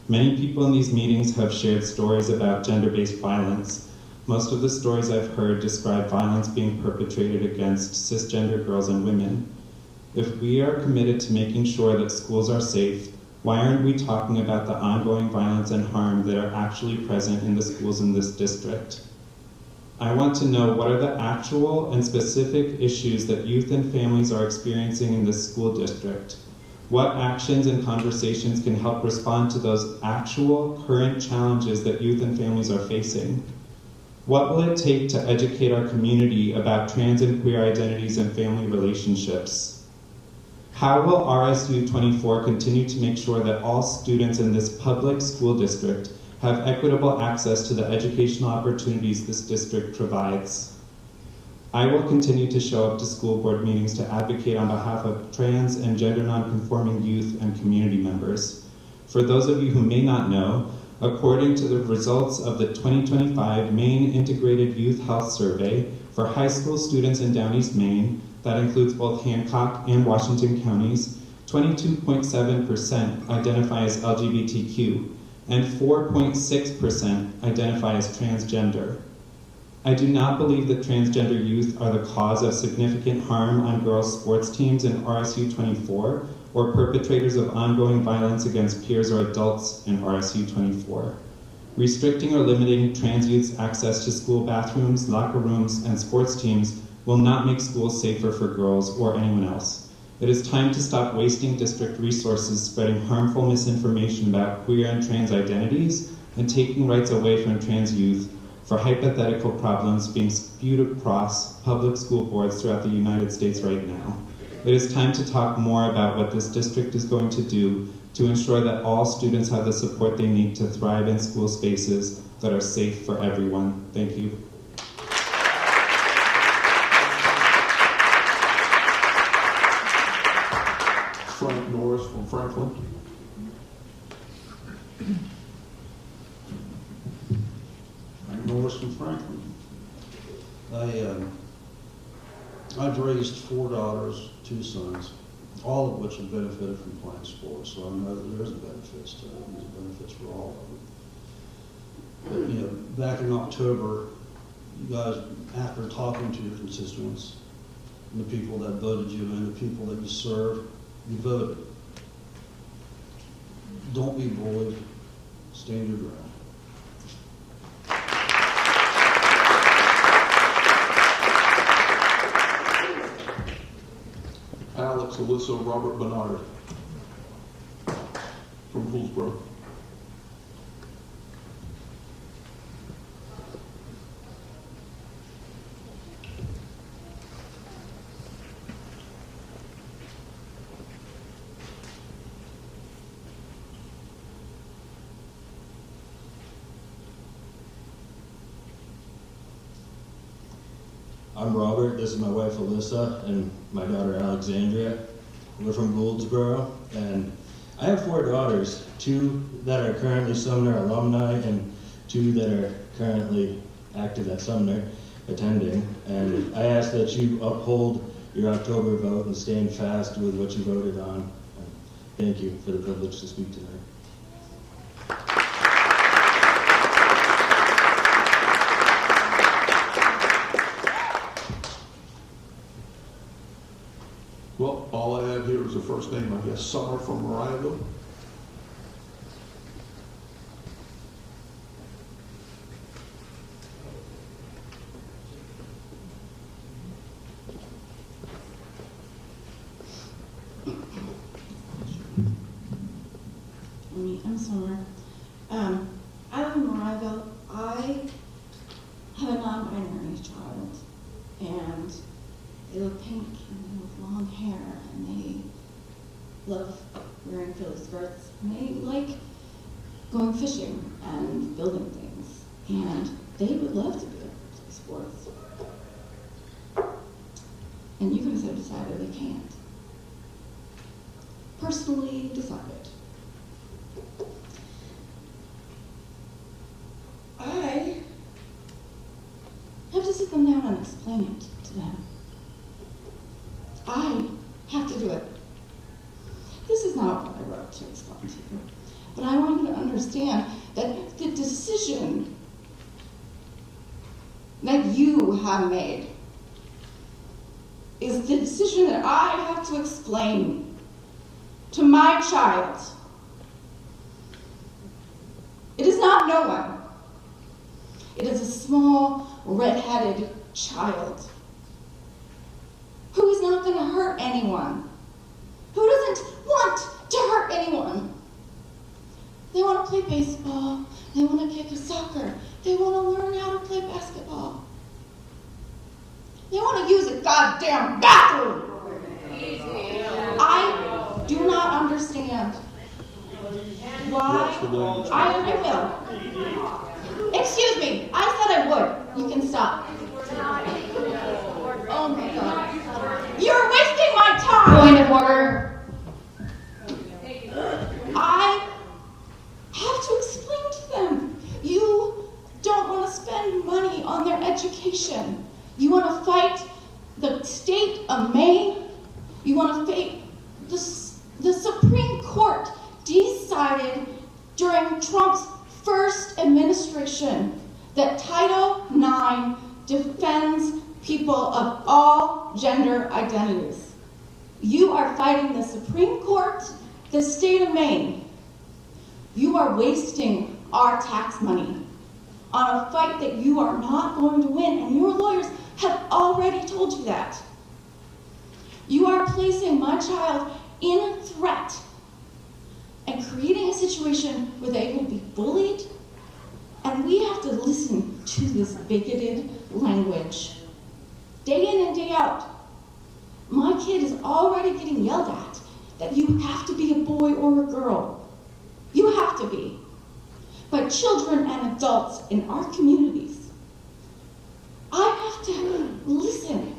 Many people in these meetings have shared stories about gender-based violence. Most of the stories I've heard describe violence being perpetrated against cisgender girls and women. If we are committed to making sure that schools are safe, why aren't we talking about the ongoing violence and harm that are actually present in the schools in this district? I want to know, what are the actual and specific issues that youth and families are experiencing in this school district? What actions and conversations can help respond to those actual, current challenges that youth and families are facing? What will it take to educate our community about trans and queer identities and family relationships? How will RSU24 continue to make sure that all students in this public school district have equitable access to the educational opportunities this district provides? I will continue to show up to school board meetings to advocate on behalf of trans and gender nonconforming youth and community members. For those of you who may not know, according to the results of the 2025 Maine Integrated Youth Health Survey for high school students in Down East Maine, that includes both Hancock and Washington counties, 22.7% identify as LGBTQ, and 4.6% identify as transgender. I do not believe that transgender youth are the cause of significant harm on girls' sports teams in RSU24 or perpetrators of ongoing violence against peers or adults in RSU24. Restricting or limiting trans youth's access to school bathrooms, locker rooms, and sports teams will not make schools safer for girls or anyone else. It is time to stop wasting district resources spreading harmful misinformation about queer and trans identities and taking rights away from trans youth for hypothetical problems being spewed across public school boards throughout the United States right now. It is time to talk more about what this district is going to do to ensure that all students have the support they need to thrive in school spaces that are safe for everyone. Thank you. Frank Norris from Franklin. Western Franklin. I've raised 4 daughters, 2 sons, all of which have benefited from playing sports. So I know that there is benefits to it. There's benefits for all of them. But, you know, back in October, you guys, after talking to your constituents, and the people that voted you in, the people that you serve, you voted. Don't be bullied. Stand your ground. Alex, Alyssa, Robert Bernard from Poolsboro. I'm Robert, this is my wife Alyssa, and my daughter Alexandria. We're from Gouldsboro, and I have 4 daughters, 2 that are currently Sumner alumni, and 2 that are currently active at Sumner, attending. And I ask that you uphold your October vote and stand fast with what you voted on. Thank you for the privilege to speak tonight. Well, all I have here is the first name, I guess, Summer from Mariahville. I'm Summer. I live in Mariahville. I have a non-binary child, and they look pink and they have long hair, and they love wearing Philly skirts, and they like going fishing and building things, and they would love to be able to play sports. And you guys have decided they can't. Personally decided. I have to sit them down and explain it to them. I have to do it. This is not what I wrote to explain to you, but I want you to understand that the decision that you have made is the decision that I have to explain to my child. It is not no one. It is a small, red-headed child who is not going to hurt anyone, who doesn't want to hurt anyone. They want to play baseball, they want to kick a soccer, they want to learn how to play basketball. They want to use a goddamn bathroom. I do not understand why. I will. Excuse me, I said I would. You can stop. Oh my God. You're wasting my time. Point of order. I have to explain to them. You don't want to spend money on their education. You want to fight the state of Maine. You want to fight the Supreme Court decided during Trump's first administration that Title IX defends people of all gender identities. You are fighting the Supreme Court, the state of Maine. You are wasting our tax money on a fight that you are not going to win, and your lawyers have already told you that. You are placing my child in threat and creating a situation where they will be bullied, and we have to listen to this bigoted language day in and day out. My kid is already getting yelled at that you have to be a boy or a girl. You have to be. By children and adults in our communities. I have to listen.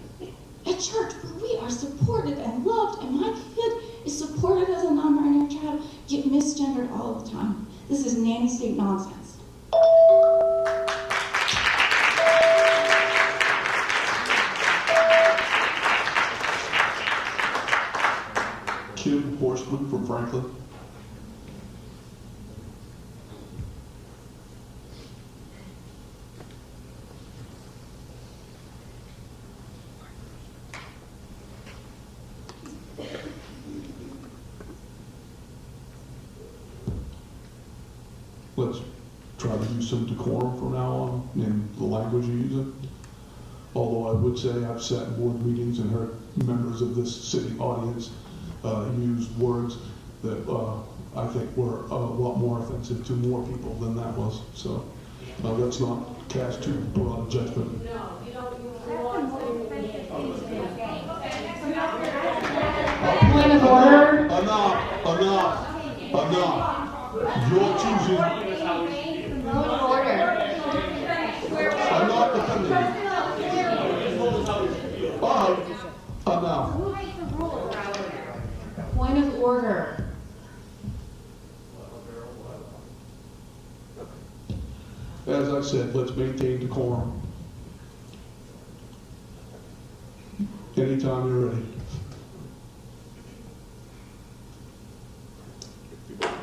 At church, where we are supported and loved, and my kid is supported as a non-binary child, get misgendered all the time. This is nanny state nonsense. Kim Horstman from Franklin. Let's try to use some decorum from now on in the language you use it. Although I would say I've sat in board meetings and heard members of this city audience use words that I think were a lot more offensive to more people than that was. So let's not cast too broad a judgment. Point of order. Enough. You're choosing. Point of order. I'm not defending you. Enough. Point of order. As I said, let's maintain decorum. Anytime you're ready.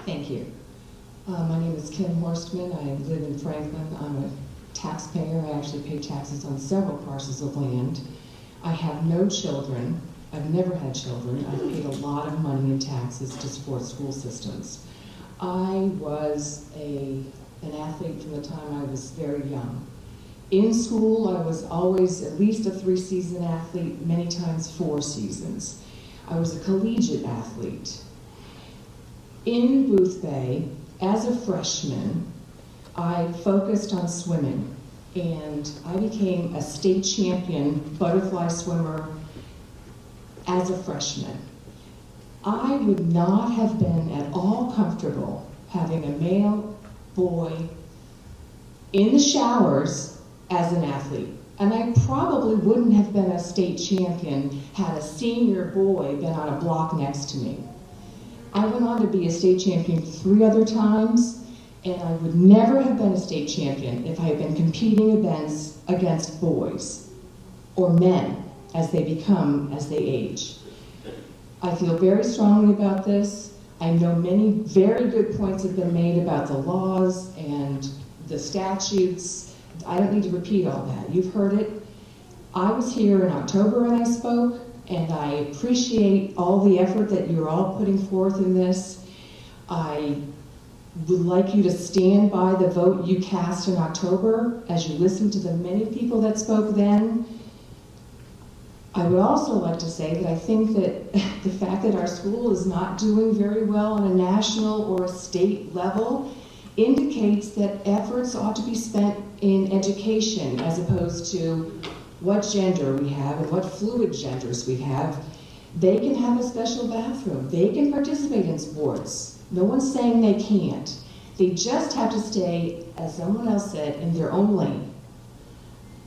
Thank you. My name is Kim Horstman. I live in Franklin. I'm a taxpayer. I actually pay taxes on several parcels of land. I have no children. I've never had children. I've paid a lot of money in taxes to support school systems. I was an athlete from the time I was very young. In school, I was always at least a 3-season athlete, many times 4 seasons. I was a collegiate athlete. In Booth Bay, as a freshman, I focused on swimming, and I became a state champion butterfly swimmer as a freshman. I would not have been at all comfortable having a male boy in the showers as an athlete. And I probably wouldn't have been a state champion had a senior boy been on a block next to me. I went on to be a state champion 3 other times, and I would never have been a state champion if I had been competing against boys or men as they become, as they age. I feel very strongly about this. I know many very good points have been made about the laws and the statutes. I don't need to repeat all that. You've heard it. I was here in October when I spoke, and I appreciate all the effort that you're all putting forth in this. I would like you to stand by the vote you cast in October as you listen to the many people that spoke then. I would also like to say that I think that the fact that our school is not doing very well on a national or a state level indicates that efforts ought to be spent in education as opposed to what gender we have and what fluid genders we have. They can have a special bathroom. They can participate in sports. No one's saying they can't. They just have to stay, as someone else said, in their own lane.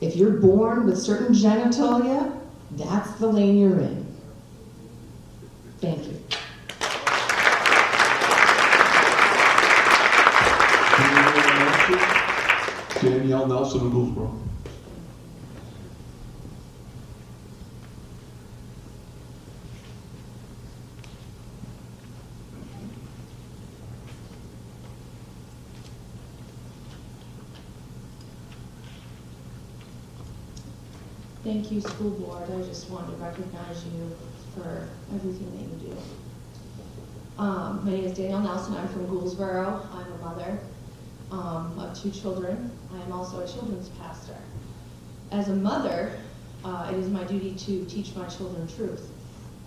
If you're born with certain genitalia, that's the lane you're in. Thank you. Danielle Nelson of Gouldsboro. Thank you, school board. I just want to recognize you for everything that you do. My name is Danielle Nelson. I'm from Gouldsboro. I'm a mother of 2 children. I am also a children's pastor. As a mother, it is my duty to teach my children truth.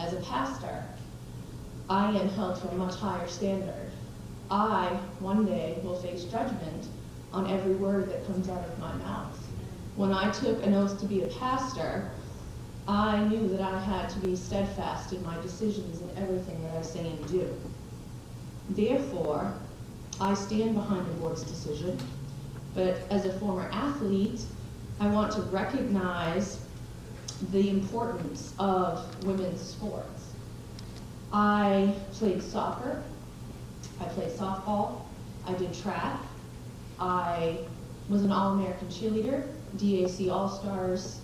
As a pastor, I am held to a much higher standard. I, one day, will face judgment on every word that comes out of my mouth. When I took an oath to be a pastor, I knew that I had to be steadfast in my decisions and everything that I say and do. Therefore, I stand behind the board's decision, but as a former athlete, I want to recognize the importance of women's sports. I played soccer, I played softball, I did track, I was an All-American cheerleader, DAC All-Stars.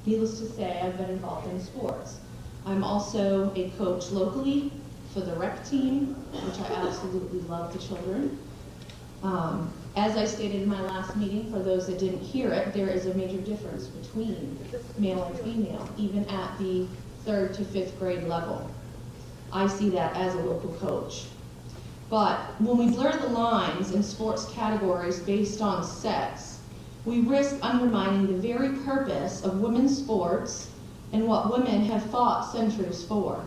Needless to say, I've been involved in sports. I'm also a coach locally for the rec team, which I absolutely love the children. As I stated in my last meeting, for those that didn't hear it, there is a major difference between male and female, even at the 3rd to 5th grade level. I see that as a local coach. But when we blur the lines in sports categories based on sex, we risk undermining the very purpose of women's sports and what women have fought centuries for.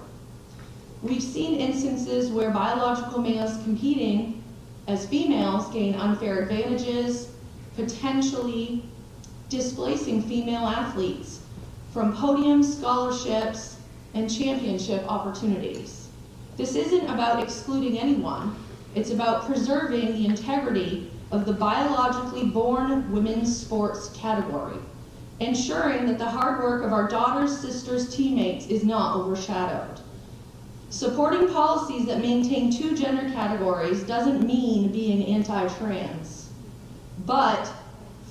We've seen instances where biological males competing as females gain unfair advantages, potentially displacing female athletes from podiums, scholarships, and championship opportunities. This isn't about excluding anyone. It's about preserving the integrity of the biologically born women's sports category, ensuring that the hard work of our daughters, sisters, teammates is not overshadowed. Supporting policies that maintain 2 gender categories doesn't mean being anti-trans, but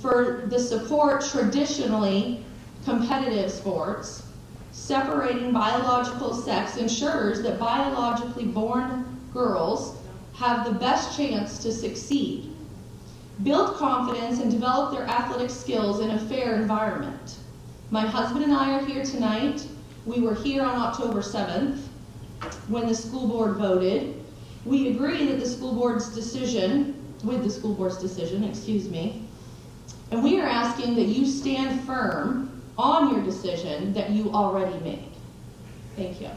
for the support traditionally competitive sports, separating biological sex ensures that biologically born girls have the best chance to succeed, build confidence, and develop their athletic skills in a fair environment. My husband and I are here tonight. We were here on October 7th when the school board voted. We agree that the school board's decision, and we are asking that you stand firm on your decision that you already made. Thank you.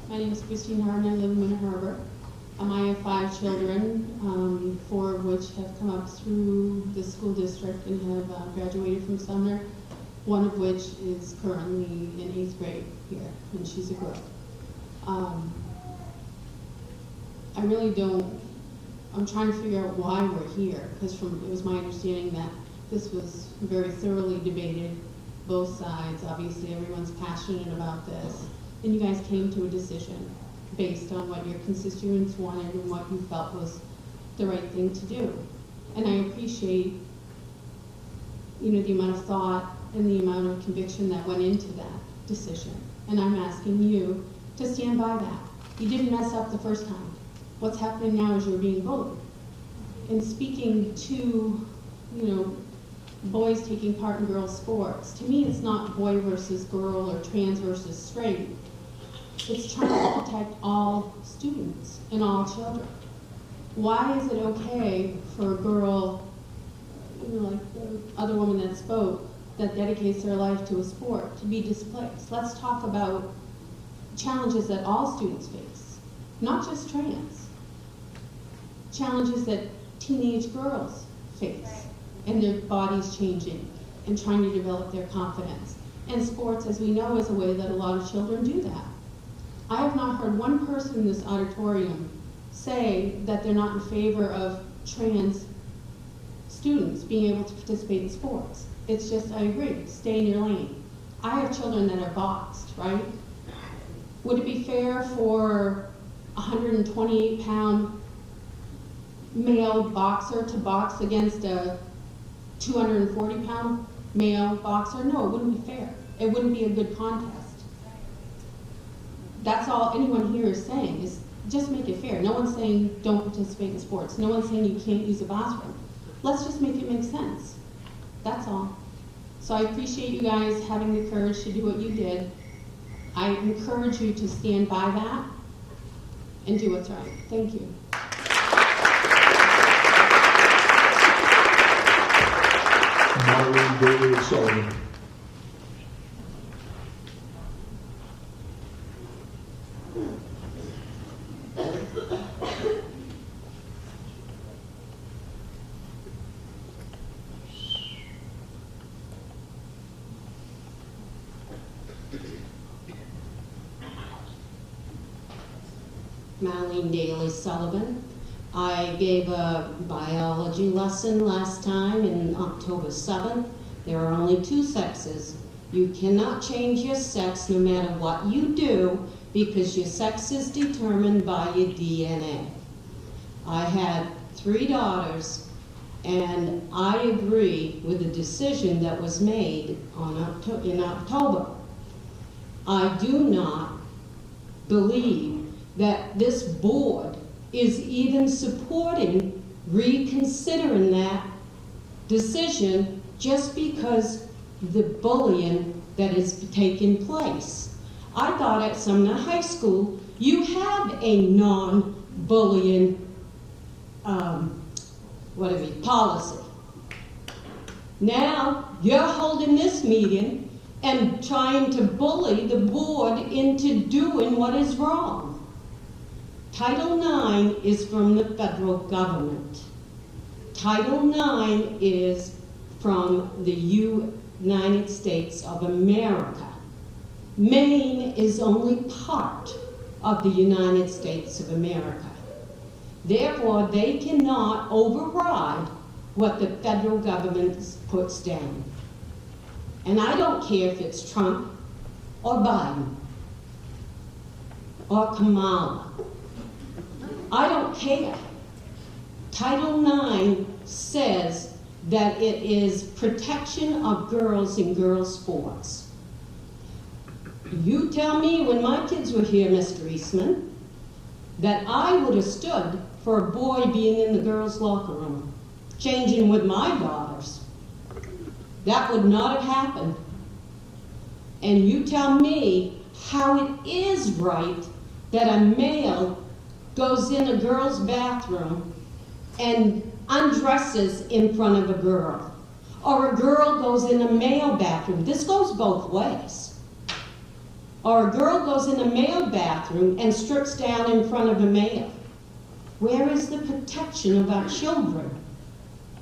My name is Christine Harden. I live in Winter Harbor. I have 5 children, 4 of which have come up through the school district and have graduated from Sumner, one of which is currently in 8th grade here, and she's a girl. I really don't, I'm trying to figure out why we're here, because it was my understanding that this was very thoroughly debated, both sides. Obviously, everyone's passionate about this, and you guys came to a decision based on what your constituents wanted and what you felt was the right thing to do. And I appreciate, the amount of thought and the amount of conviction that went into that decision. And I'm asking you to stand by that. You didn't mess up the first time. What's happening now is you're being bullied. And speaking to, boys taking part in girls' sports, to me it's not boy versus girl or trans versus straight. It's trying to protect all students and all children. Why is it okay for a girl, like the other woman that spoke, that dedicates their life to a sport, to be displaced? Let's talk about challenges that all students face, not just trans. Challenges that teenage girls face, and their bodies changing, and trying to develop their confidence. And sports, as we know, is a way that a lot of children do that. I have not heard one person in this auditorium say that they're not in favor of trans students being able to participate in sports. It's just, I agree, stay in your lane. I have children that are boxed, right? Would it be fair for a 128-pound male boxer to box against a 240-pound male boxer? No, it wouldn't be fair. It wouldn't be a good contest. That's all anyone here is saying, is just make it fair. No one's saying don't participate in sports. No one's saying you can't use a bathroom. Let's just make it make sense. That's all. So I appreciate you guys having the courage to do what you did. I encourage you to stand by that and do what's right. Thank you. Marlene Daly Sullivan. Marlene Daly Sullivan. I gave a biology lesson last time in October 7th. There are only two sexes. You cannot change your sex no matter what you do because your sex is determined by your DNA. I had 3 daughters, and I agree with the decision that was made in October. I do not believe that this board is even supporting reconsidering that decision just because the bullying that is taking place. I thought at Sumner High School you have a non-bullying policy. Now you're holding this meeting and trying to bully the board into doing what is wrong. Title IX is from the federal government. Title IX is from the United States of America. Maine is only part of the United States of America. Therefore, they cannot override what the federal government puts down. And I don't care if it's Trump or Biden or Kamala. I don't care. Title IX says that it is protection of girls in girls' sports. You tell me when my kids were here, Mr. Eastman, that I would have stood for a boy being in the girls' locker room, changing with my daughters. That would not have happened. And you tell me how it is right that a male goes in a girl's bathroom and undresses in front of a girl, or a girl goes in a male bathroom. This goes both ways. Or a girl goes in a male bathroom and strips down in front of a male. Where is the protection of our children?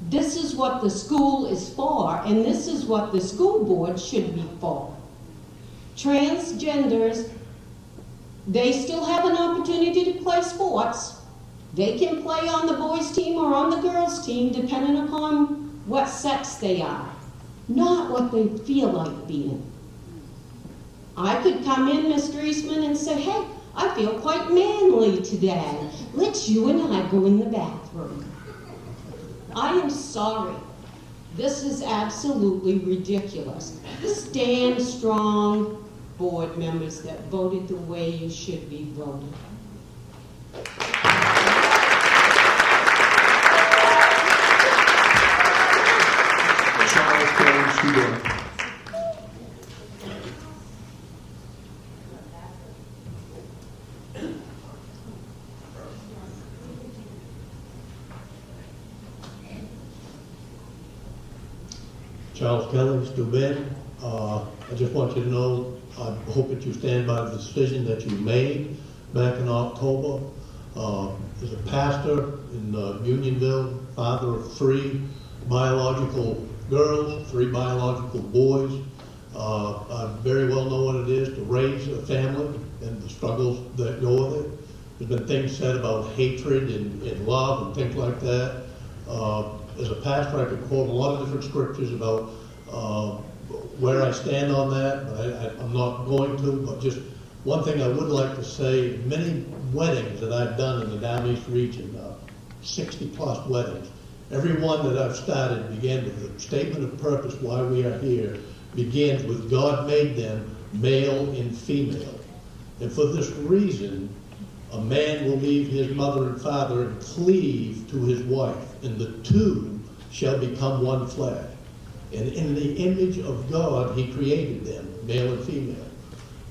This is what the school is for, and this is what the school board should be for. Transgenders, they still have an opportunity to play sports. They can play on the boys' team or on the girls' team, depending upon what sex they are, not what they feel like being. I could come in, Mr. Eastman, and say, hey, I feel quite manly today. Let's you and I go in the bathroom. I am sorry. This is absolutely ridiculous. Stand strong, board members that voted the way you should be voted. Charles Kelly, student. Charles Kelly, Stu Ben. I just want you to know, I hope that you stand by the decision that you made back in October. As a pastor in Unionville, father of 3 biological girls, 3 biological boys. I very well know what it is to raise a family and the struggles that go with it. There's been things said about hatred and love and things like that. As a pastor, I could quote a lot of different scriptures about where I stand on that, but I'm not going to. But just one thing I would like to say, many weddings that I've done in the Down East region, 60+ weddings, every one that I've started began with the statement of purpose, why we are here, begins with God made them male and female. And for this reason, a man will leave his mother and father and cleave to his wife, and the two shall become one flesh. And in the image of God, he created them, male and female.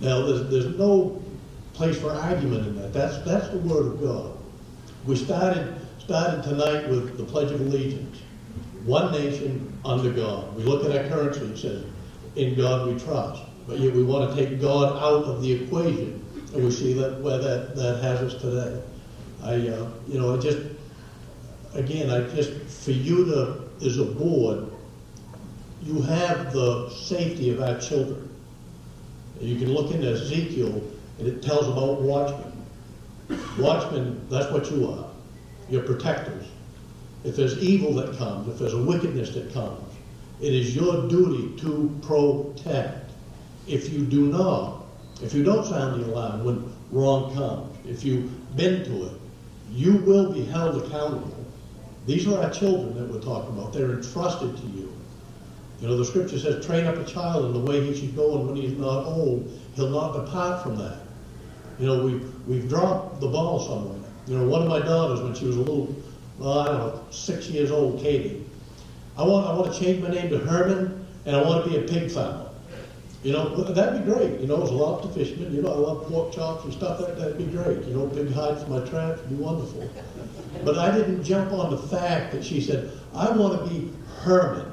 Now, there's no place for argument in that. That's the word of God. We started tonight with the Pledge of Allegiance. One nation under God. We look at our currency, it says, in God we trust. But yet we want to take God out of the equation. And we see that where that has us today. For you to, as a board, you have the safety of our children. You can look into Ezekiel, and it tells about watchmen. Watchmen, that's what you are. You're protectors. If there's evil that comes, if there's a wickedness that comes, It is your duty to protect. If you do not, if you don't sound the alarm when wrong comes, if you've been to it, you will be held accountable. These are our children that we're talking about. They're entrusted to you. You know, the scripture says, train up a child in the way he should go, and when he is not old, he'll not depart from that. You know, we've dropped the ball somewhere. You know, one of my daughters, when she was a little, well, I don't know, 6 years old, Katie, I want to change my name to Herman, and I want to be a pig farmer. You know, that'd be great. You know, as a lobster fisherman, you know, I love pork chops and stuff like that. That'd be great. You know, pig hide for my traps would be wonderful. But I didn't jump on the fact that she said, I want to be Herman.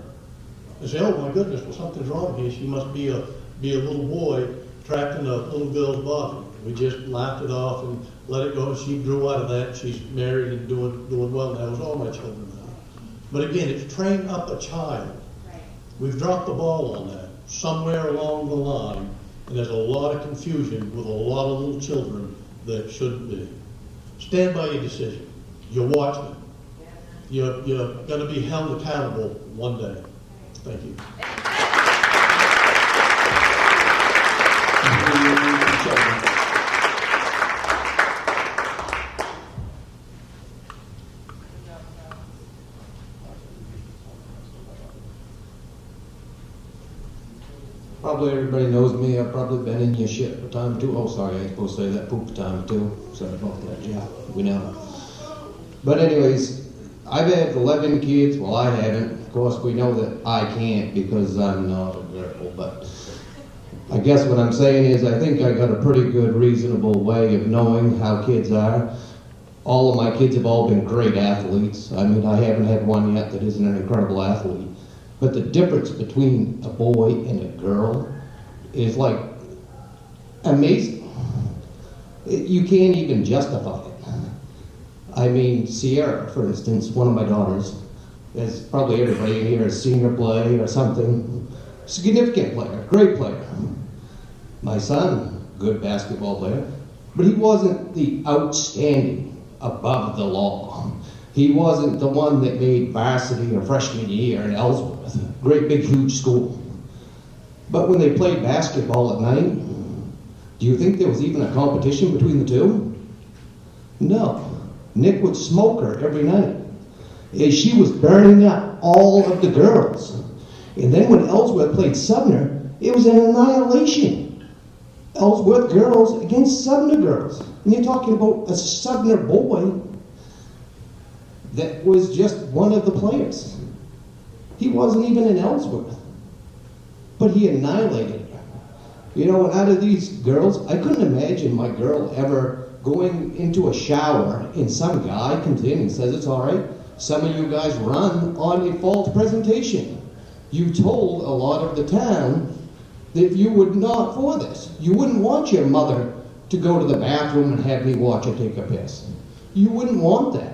I say, oh my goodness, well something's wrong here. She must be a little boy trapped in a little girl's body. We just laughed it off and let it go. She grew out of that. She's married and doing well now. It was all my children now. But again, it's train up a child. We've dropped the ball on that somewhere along the line, and there's a lot of confusion with a lot of little children that shouldn't be. Stand by your decision. You're watchmen. You're going to be held accountable one day. Thank you. Probably everybody knows me. I've probably been in your shit a time or two. Oh, sorry, I ain't supposed to say that. Poop a time or two. Sorry about that. Yeah, we know. But anyways, I've had 11 kids. Well, I haven't. Of course, we know that I can't because I'm not a girl. But I guess what I'm saying is I think I got a pretty good, reasonable way of knowing how kids are. All of my kids have all been great athletes. I mean, I haven't had one yet that isn't an incredible athlete. But the difference between a boy and a girl is like amazing. You can't even justify it. I mean, Sierra, for instance, one of my daughters, as probably everybody in here has seen her play or something, significant player, great player. My son, good basketball player, but he wasn't the outstanding, above the law. He wasn't the one that made varsity or freshman year in Ellsworth, great big huge school. But when they played basketball at night, do you think there was even a competition between the two? No. Nick would smoke her every night. And she was burning up all of the girls. And then when Ellsworth played Sumner, it was an annihilation. Ellsworth girls against Sumner girls. And you're talking about a Sumner boy that was just one of the players. He wasn't even in Ellsworth, but he annihilated her. You know, and out of these girls, I couldn't imagine my girl ever going into a shower and some guy comes in and says, it's all right, some of you guys run on a false presentation. You told a lot of the town that you would not for this. You wouldn't want your mother to go to the bathroom and have me watch her take a piss. You wouldn't want that.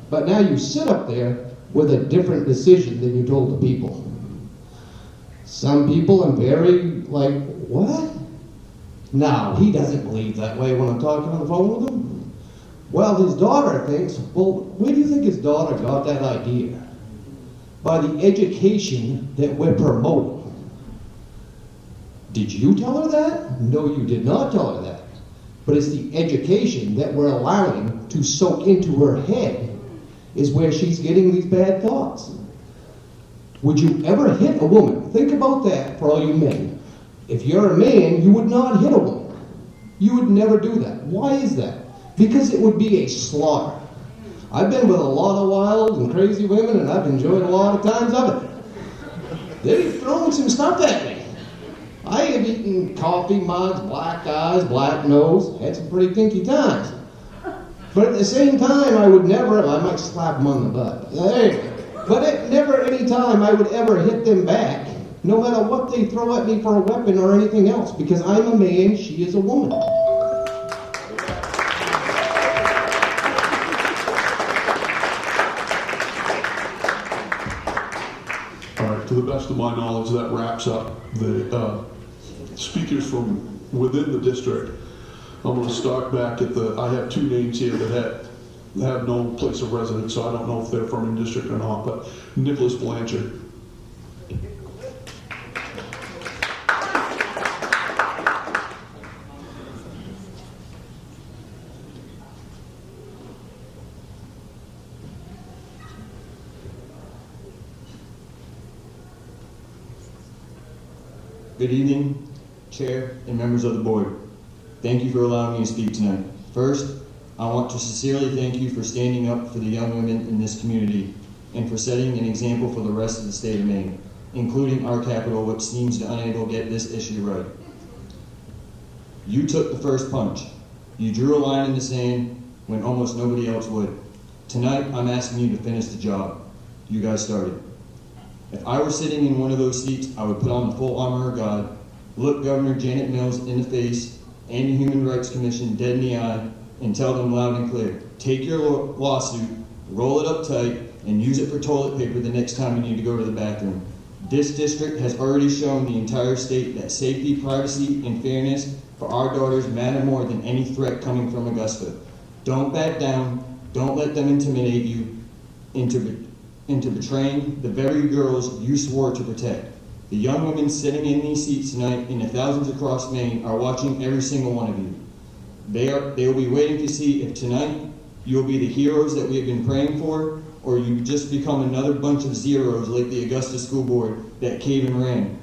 But now you sit up there with a different decision than you told the people. Some people are very like, what? No, he doesn't believe that way when I'm talking on the phone with him. Well, his daughter thinks, well, where do you think his daughter got that idea? By the education that we're promoting. Did you tell her that? No, you did not tell her that. But it's the education that we're allowing to soak into her head is where she's getting these bad thoughts. Would you ever hit a woman? Think about that for all you men. If you're a man, you would not hit a woman. You would never do that. Why is that? Because it would be a slaughter. I've been with a lot of wild and crazy women, and I've enjoyed a lot of times of it. They've thrown some stuff at me. I have eaten coffee mugs, black eyes, black nose, had some pretty kinky times. But at the same time, I would never, I might slap them on the butt. Hey, but at never any time I would ever hit them back, no matter what they throw at me for a weapon or anything else, because I'm a man, she is a woman. All right, to the best of my knowledge, that wraps up the speakers from within the district. I'm going to start back at I have two names here that have no place of residence, so I don't know if they're from in district or not, but Nicholas Blanchard. Good evening, Chair and members of the board. Thank you for allowing me to speak tonight. First, I want to sincerely thank you for standing up for the young women in this community and for setting an example for the rest of the state of Maine, including our capital, which seems to unable to get this issue right. You took the first punch. You drew a line in the sand when almost nobody else would. Tonight, I'm asking you to finish the job you guys started. If I were sitting in one of those seats, I would put on the full armor of God, look Governor Janet Mills in the face and the Human Rights Commission dead in the eye, and tell them loud and clear, take your lawsuit, roll it up tight, and use it for toilet paper the next time you need to go to the bathroom. This district has already shown the entire state that safety, privacy, and fairness for our daughters matter more than any threat coming from Augusta. Don't back down. Don't let them intimidate you into betraying the very girls you swore to protect. The young women sitting in these seats tonight and the thousands across Maine are watching every single one of you. They will be waiting to see if tonight you'll be the heroes that we have been praying for, or you just become another bunch of zeros like the Augusta School Board that cave and ran.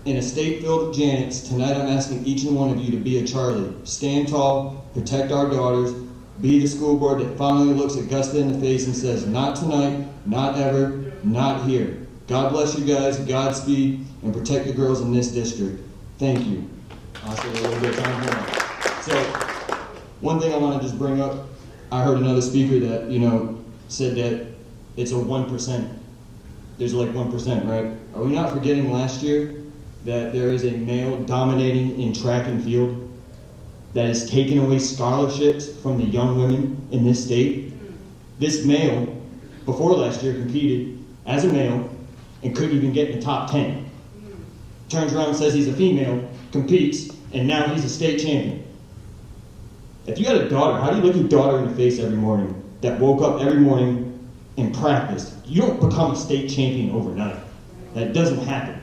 In a state filled with Janets, tonight I'm asking each and one of you to be a Charlie. Stand tall, protect our daughters, be the school board that finally looks Augusta in the face and says, not tonight, not ever, not here. God bless you guys, Godspeed, and protect the girls in this district. Thank you. I'll say a little bit of time here. So, one thing I want to just bring up, I heard another speaker that, said that it's a 1%. There's like 1%, right? Are we not forgetting last year that there is a male dominating in track and field that has taken away scholarships from the young women in this state? This male, before last year, competed as a male and couldn't even get in the top 10. Turns around and says he's a female, competes, and now he's a state champion. If you had a daughter, how do you look your daughter in the face every morning that woke up every morning and practiced? You don't become a state champion overnight. That doesn't happen.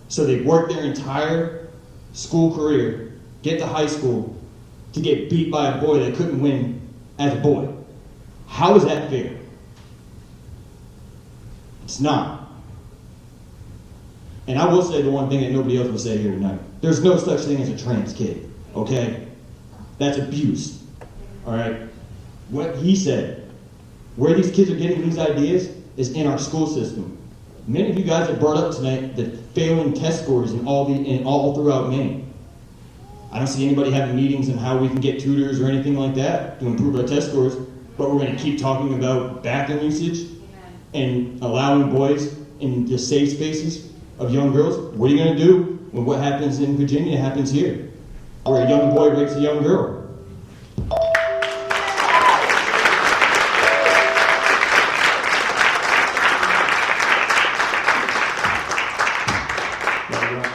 So they worked their entire school career, get to high school, to get beat by a boy that couldn't win as a boy. How is that fair? It's not. And I will say the one thing that nobody else will say here tonight. There's no such thing as a trans kid, okay? That's abuse, all right? What he said, where these kids are getting these ideas is in our school system. Many of you guys have brought up tonight the failing test scores in all throughout Maine. I don't see anybody having meetings on how we can get tutors or anything like that to improve our test scores, but we're going to keep talking about bathroom usage and allowing boys in the safe spaces of young girls. What are you going to do when what happens in Virginia happens here, where a young boy rapes a young girl?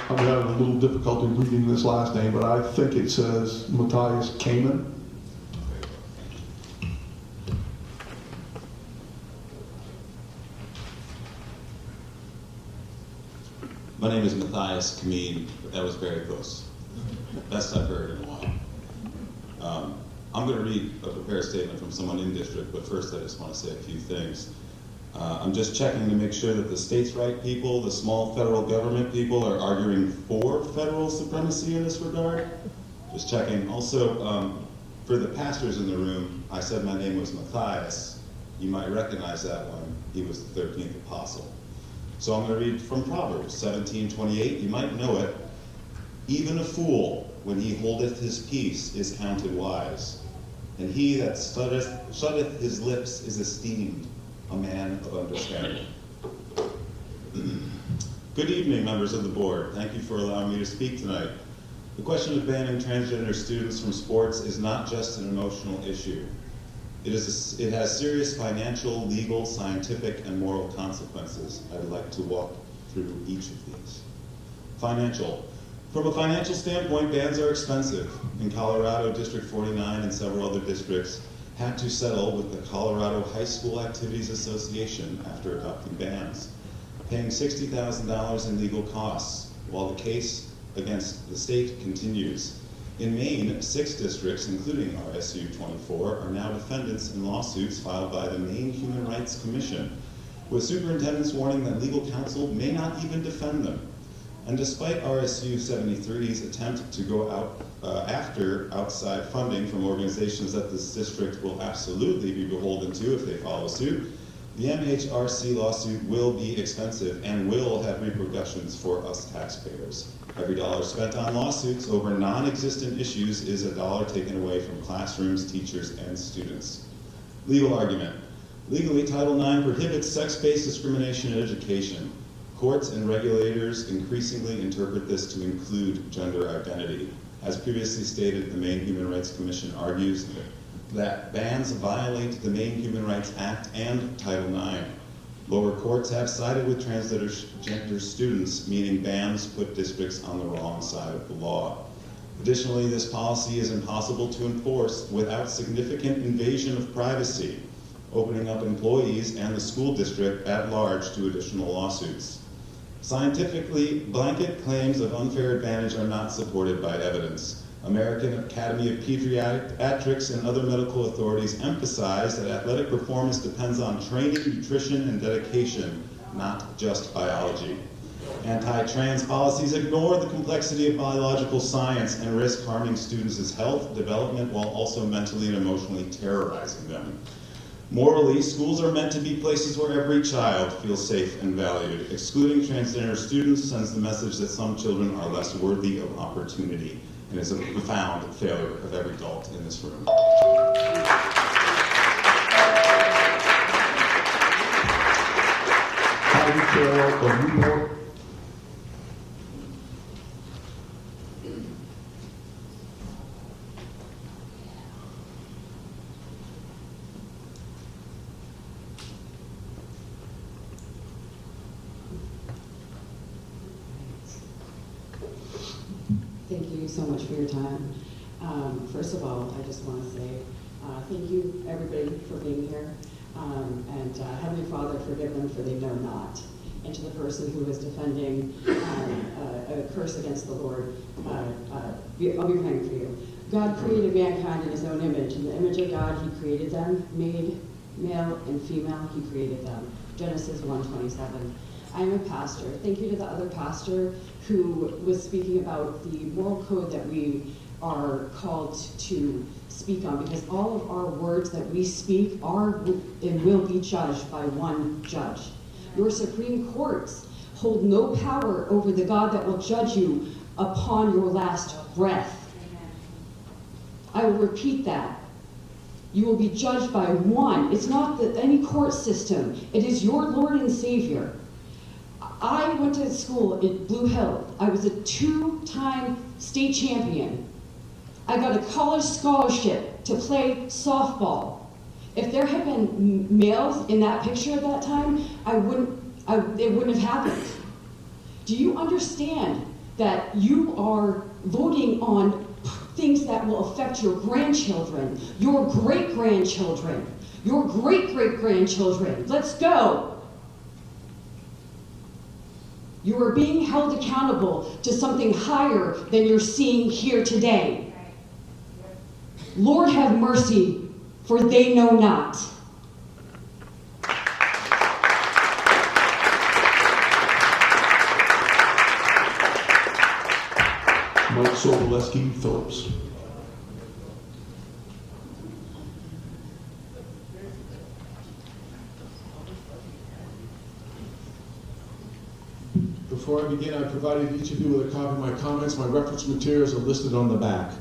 I'm having a little difficulty reading this last name, but I think it says Matthias Kamen. My name is Matthias Kameen, but that was very close. Best I've heard in a while. I'm going to read a prepared statement from someone in district, but first I just want to say a few things. I'm just checking to make sure that the states' right people, the small federal government people, are arguing for federal supremacy in this regard. Just checking. Also, for the pastors in the room, I said my name was Matthias. You might recognize that one. He was the 13th apostle. So I'm going to read from Proverbs 17:28. You might know it. Even a fool, when he holdeth his peace, is counted wise. And he that shutteth his lips is esteemed a man of understanding. Good evening, members of the board. Thank you for allowing me to speak tonight. The question of banning transgender students from sports is not just an emotional issue. It has serious financial, legal, scientific, and moral consequences. I'd like to walk through each of these. Financial. From a financial standpoint, bans are expensive. In Colorado, District 49 and several other districts had to settle with the Colorado High School Activities Association after adopting bans, paying $60,000 in legal costs, while the case against the state continues. In Maine, 6 districts, including RSU24, are now defendants in lawsuits filed by the Maine Human Rights Commission, with superintendents warning that legal counsel may not even defend them. And despite RSU23's attempt to go out after outside funding from organizations that this district will absolutely be beholden to if they follow suit, the MHRC lawsuit will be expensive and will have repercussions for us taxpayers. Every dollar spent on lawsuits over non-existent issues is a dollar taken away from classrooms, teachers, and students. Legal argument. Legally, Title IX prohibits sex-based discrimination in education. Courts and regulators increasingly interpret this to include gender identity. As previously stated, the Maine Human Rights Commission argues that bans violate the Maine Human Rights Act and Title IX. Lower courts have sided with transgender students, meaning bans put districts on the wrong side of the law. Additionally, this policy is impossible to enforce without significant invasion of privacy, opening up employees and the school district at large to additional lawsuits. Scientifically, blanket claims of unfair advantage are not supported by evidence. American Academy of Pediatrics and other medical authorities emphasize that athletic performance depends on training, nutrition, and dedication, not just biology. Anti-trans policies ignore the complexity of biological science and risk harming students' health, development, while also mentally and emotionally terrorizing them. Morally, schools are meant to be places where every child feels safe and valued. Excluding transgender students sends the message that some children are less worthy of opportunity, and is a profound failure of every adult in this room. Thank you so much for your time. First of all, I just want to say thank you, everybody, for being here. And Heavenly Father, forgive them, for they know not. And to the person who is defending a curse against the Lord, I'll be praying for you. God created mankind in his own image. In the image of God, he created them, made male and female, he created them. Genesis 1:27. I'm a pastor. Thank you to the other pastor who was speaking about the moral code that we are called to speak on, because all of our words that we speak are and will be judged by one judge. Your Supreme Courts hold no power over the God that will judge you upon your last breath. I will repeat that. You will be judged by one. It's not any court system. It is your Lord and Savior. I went to school at Blue Hill. I was a 2-time state champion. I got a college scholarship to play softball. If there had been males in that picture at that time, it wouldn't have happened. Do you understand that you are voting on things that will affect your grandchildren, your great-grandchildren, your great-great-grandchildren? Let's go. You are being held accountable to something higher than you're seeing here today. Lord have mercy, for they know not. Mike Soboleski Phillips. Before I begin, I provided each of you with a copy of my comments. My reference materials are listed on the back.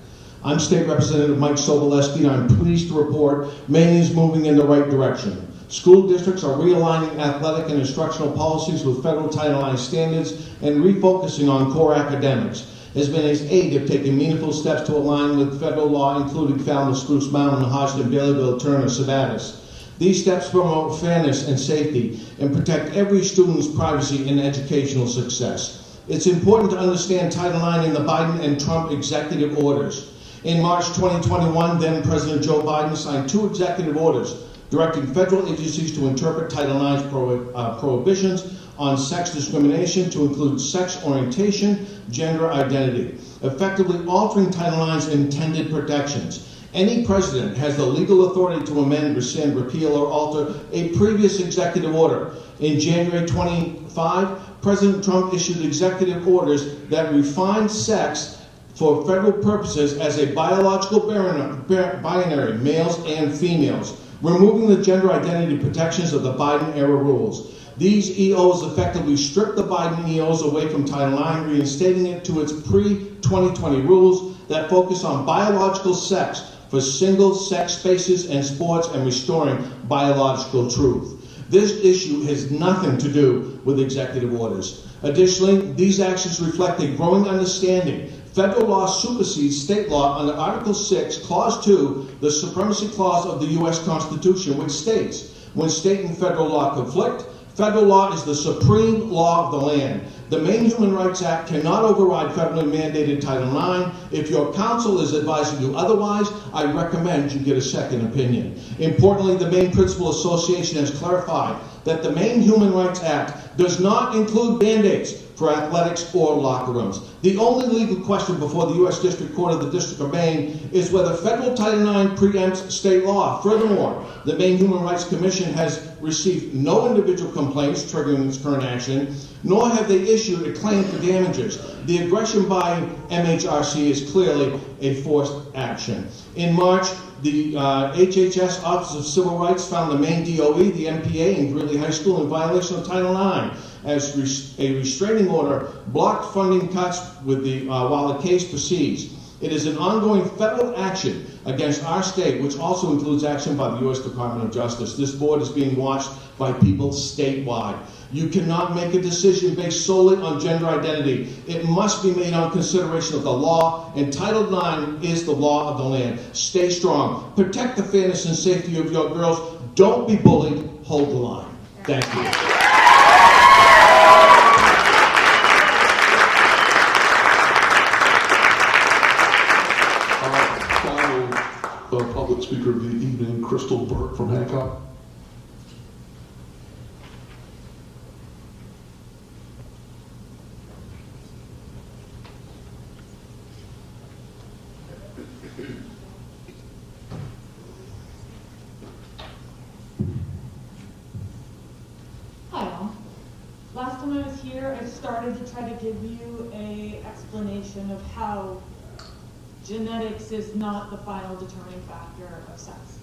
I'm State Representative Mike Soboleski, and I'm pleased to report Maine is moving in the right direction. School districts are realigning athletic and instructional policies with federal Title IX standards and refocusing on core academics. As Maine's aid have taken meaningful steps to align with federal law, including Falmouth, Spruce Mountain, Hodgson, Baileyville, Turner, Sebattis. These steps promote fairness and safety and protect every student's privacy and educational success. It's important to understand Title IX in the Biden and Trump executive orders. In March 2021, then President Joe Biden signed 2 executive orders directing federal agencies to interpret Title IX's prohibitions on sex discrimination to include sex orientation, gender identity, effectively altering Title IX's intended protections. Any president has the legal authority to amend, rescind, repeal, or alter a previous executive order. In January 25, President Trump issued executive orders that refine sex for federal purposes as a biological binary, males and females, removing the gender identity protections of the Biden-era rules. These EOs effectively stripped the Biden EOs away from Title IX, reinstating it to its pre-2020 rules that focus on biological sex for single-sex spaces and sports and restoring biological truth. This issue has nothing to do with executive orders. Additionally, these actions reflect a growing understanding. Federal law supersedes state law under Article 6, Clause 2, the Supremacy Clause of the U.S. Constitution, which states, when state and federal law conflict, federal law is the supreme law of the land. The Maine Human Rights Act cannot override federally mandated Title IX. If your counsel is advising you otherwise, I recommend you get a second opinion. Importantly, the Maine Principal Association has clarified that the Maine Human Rights Act does not include band-aids for athletics or locker rooms. The only legal question before the U.S. District Court of the District of Maine is whether federal Title IX preempts state law. Furthermore, the Maine Human Rights Commission has received no individual complaints triggering its current action, nor have they issued a claim for damages. The aggression by MHRC is clearly a forced action. In March, the HHS Office of Civil Rights found the Maine DOE, the MPA, and Greeley High School in violation of Title IX as a restraining order blocked funding cuts with while the case proceeds. It is an ongoing federal action against our state, which also includes action by the U.S. Department of Justice. This board is being watched by people statewide. You cannot make a decision based solely on gender identity. It must be made on consideration of the law, and Title IX is the law of the land. Stay strong. Protect the fairness and safety of your girls. Don't be bullied. Hold the line. Thank you. Public speaker of the evening, Crystal Burke from Hancock. Hi all. Last time I was here, I started to try to give you an explanation of how genetics is not the final determining factor of sex.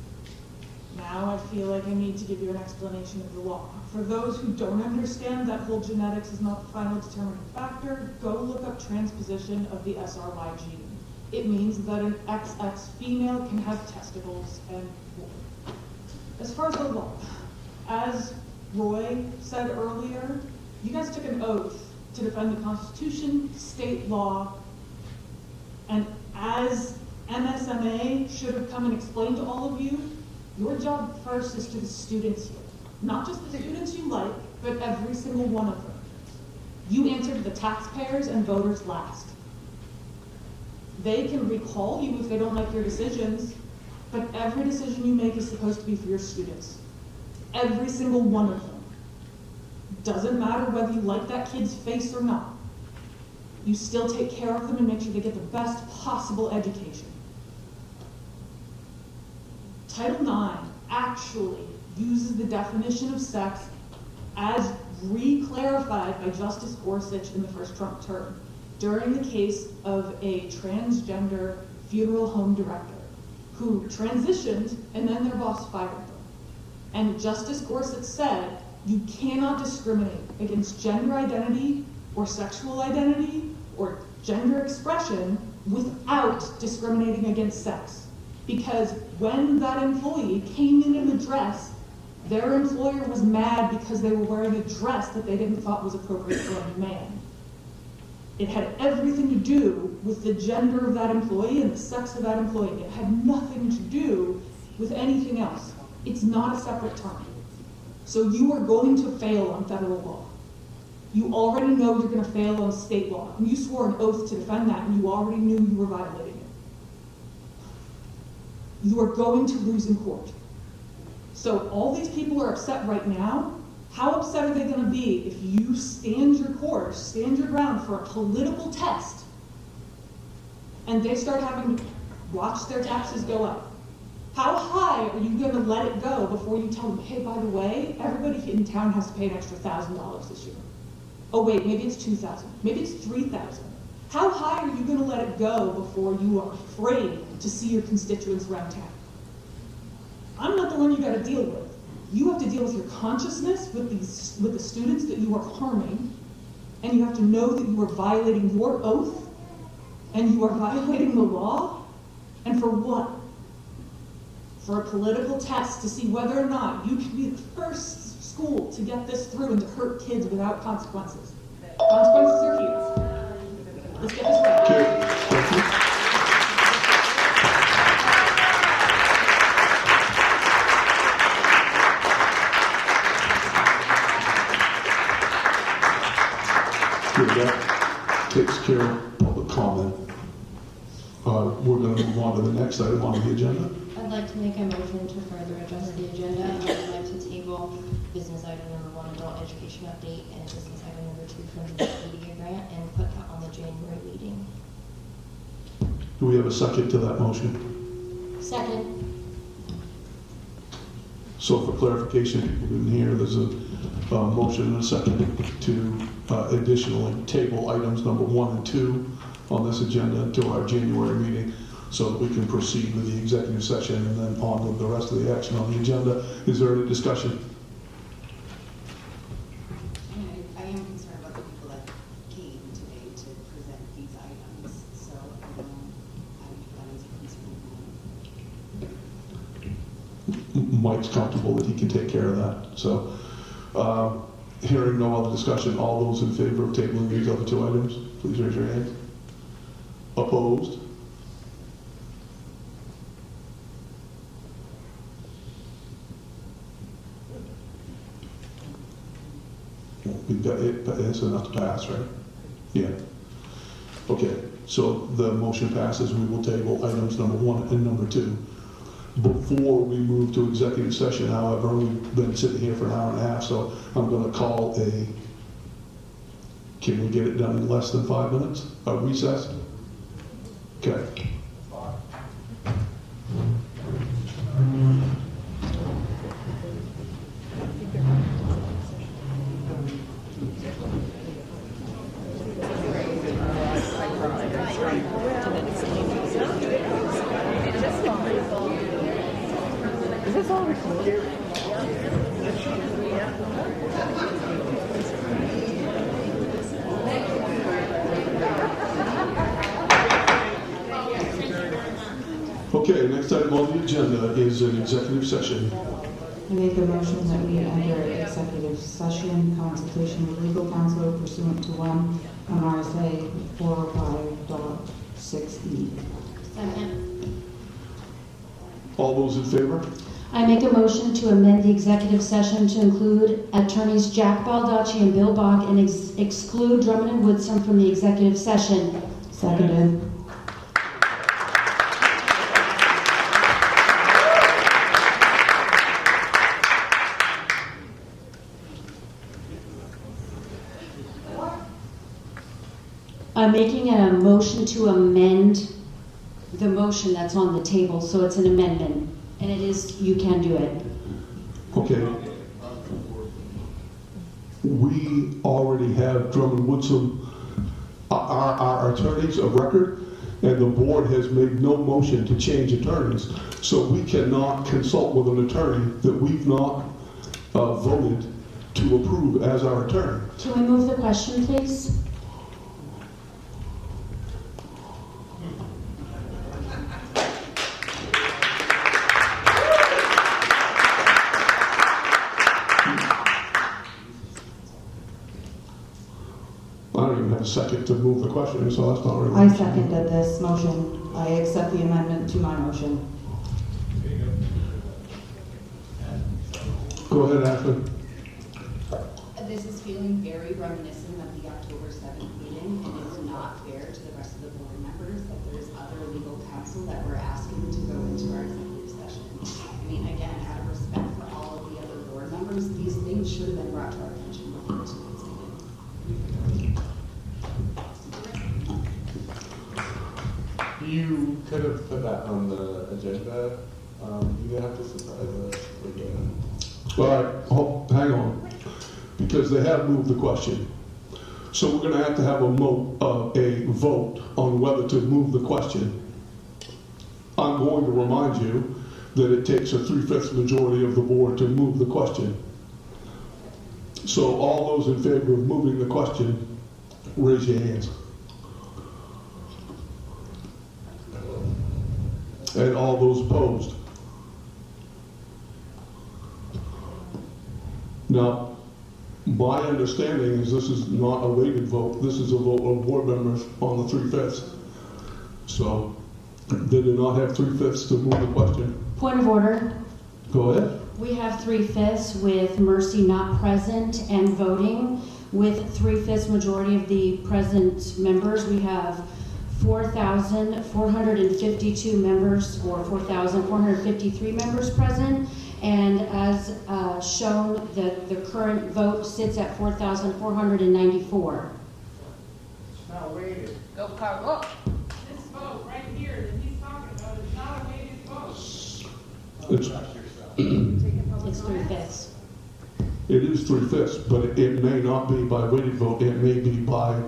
Now I feel like I need to give you an explanation of the law. For those who don't understand that whole genetics is not the final determining factor, go look up transposition of the SRY gene. It means that an XX female can have testicles and more. As far as the law, as Roy said earlier, you guys took an oath to defend the Constitution, state law, and as MSMA should have come and explained to all of you, your job first is to the students here. Not just the students you like, but every single one of them. You answered the taxpayers and voters last. They can recall you if they don't like your decisions, but every decision you make is supposed to be for your students. Every single one of them. Doesn't matter whether you like that kid's face or not. You still take care of them and make sure they get the best possible education. Title IX actually uses the definition of sex as re-clarified by Justice Gorsuch in the first Trump term during the case of a transgender funeral home director who transitioned and then their boss fired them. And Justice Gorsuch said, you cannot discriminate against gender identity or sexual identity or gender expression without discriminating against sex. Because when that employee came in a dress, their employer was mad because they were wearing a dress that they didn't thought was appropriate for a man. It had everything to do with the gender of that employee and the sex of that employee. It had nothing to do with anything else. It's not a separate term. So you are going to fail on federal law. You already know you're going to fail on state law. And you swore an oath to defend that, and you already knew you were violating it. You are going to lose in court. So all these people are upset right now. How upset are they going to be if you stand your course, stand your ground for a political test, and they start having to watch their taxes go up? How high are you going to let it go before you tell them, hey, by the way, everybody in town has to pay an extra $1,000 this year? Oh wait, maybe it's 2,000, maybe it's 3,000. How high are you gonna let it go before you are afraid to see your constituents around town? I'm not the one you gotta deal with. You have to deal with your consciousness with the students that you are harming, and you have to know that you are violating your oath, and you are violating the law, and for what? For a political test to see whether or not you can be the first school to get this through and to hurt kids without consequences. Consequences are here. Let's get this right. That takes care of public comment. We're going to move on to the next item on the agenda. I'd like to make a motion to further adjust the agenda. I'd like to table business item number 1, adult education update, and business item number 2 from the media grant, and put that on the January meeting. Do we have a second to that motion? Second. So for clarification, people didn't hear, there's a motion and a second to additionally table items number 1 and 2 on this agenda until our January meeting, so that we can proceed with the executive session and then on with the rest of the action on the agenda. Is there any discussion? I am concerned about the people that came today to present these items, so that is a concern. Mike's comfortable that he can take care of that. So, hearing no other discussion, all those in favor of tabling these other 2 items, please raise your hand. Opposed? We've got it, but it's enough to pass, right? Yeah. Okay, so the motion passes. We will table items number 1 and number 2. Before we move to executive session, however, we've been sitting here for an hour and a half, so I'm going to call a, can we get it done in less than 5 minutes? A recess? Okay. Is this all recorded? Okay, next item on the agenda is an executive session. I make a motion that we enter executive session, consultation with legal counsel pursuant to 1 RSA 405.6E. Second. All those in favor? I make a motion to amend the executive session to include attorneys Jack Baldacci and Bill Bach and exclude Drummond and Woodson from the executive session. Seconded. I'm making a motion to amend the motion that's on the table, so it's an amendment. And it is, you can do it. Okay. We already have Drummond Woodson, our attorneys of record, and the board has made no motion to change attorneys. So we cannot consult with an attorney that we've not voted to approve as our attorney. Can we move the question, please? I don't even have a second to move the question, so that's not really. I seconded this motion. I accept the amendment to my motion. Go ahead, Ashley. This is feeling very reminiscent of the October 7th meeting, and it's not fair to the rest of the board members that there's other legal counsel that we're asking to go into our executive session. I mean, again, out of respect for all of the other board members, these things should have been brought to our attention before tonight's meeting. You could have put that on the agenda. You have to surprise us with All right, hang on, because they have moved the question. So we're gonna have to have a vote on whether to move the question. I'm going to remind you that it takes a 3/5 majority of the board to move the question. So all those in favor of moving the question, raise your hands. And all those opposed. Now, my understanding is this is not a weighted vote. This is a vote of board members on the 3/5. So they do not have 3/5 to move the question. Point of order. Go ahead. We have 3/5 with Mercy not present and voting. With 3/5 majority of the present members, we have 4,452 members, or 4,453 members present. And as shown, the current vote sits at 4,494. It's not weighted. Go, Carl, look. This vote right here that he's talking about is not a weighted vote. It's 3/5. It is 3/5, but it may not be by weighted vote. It may be by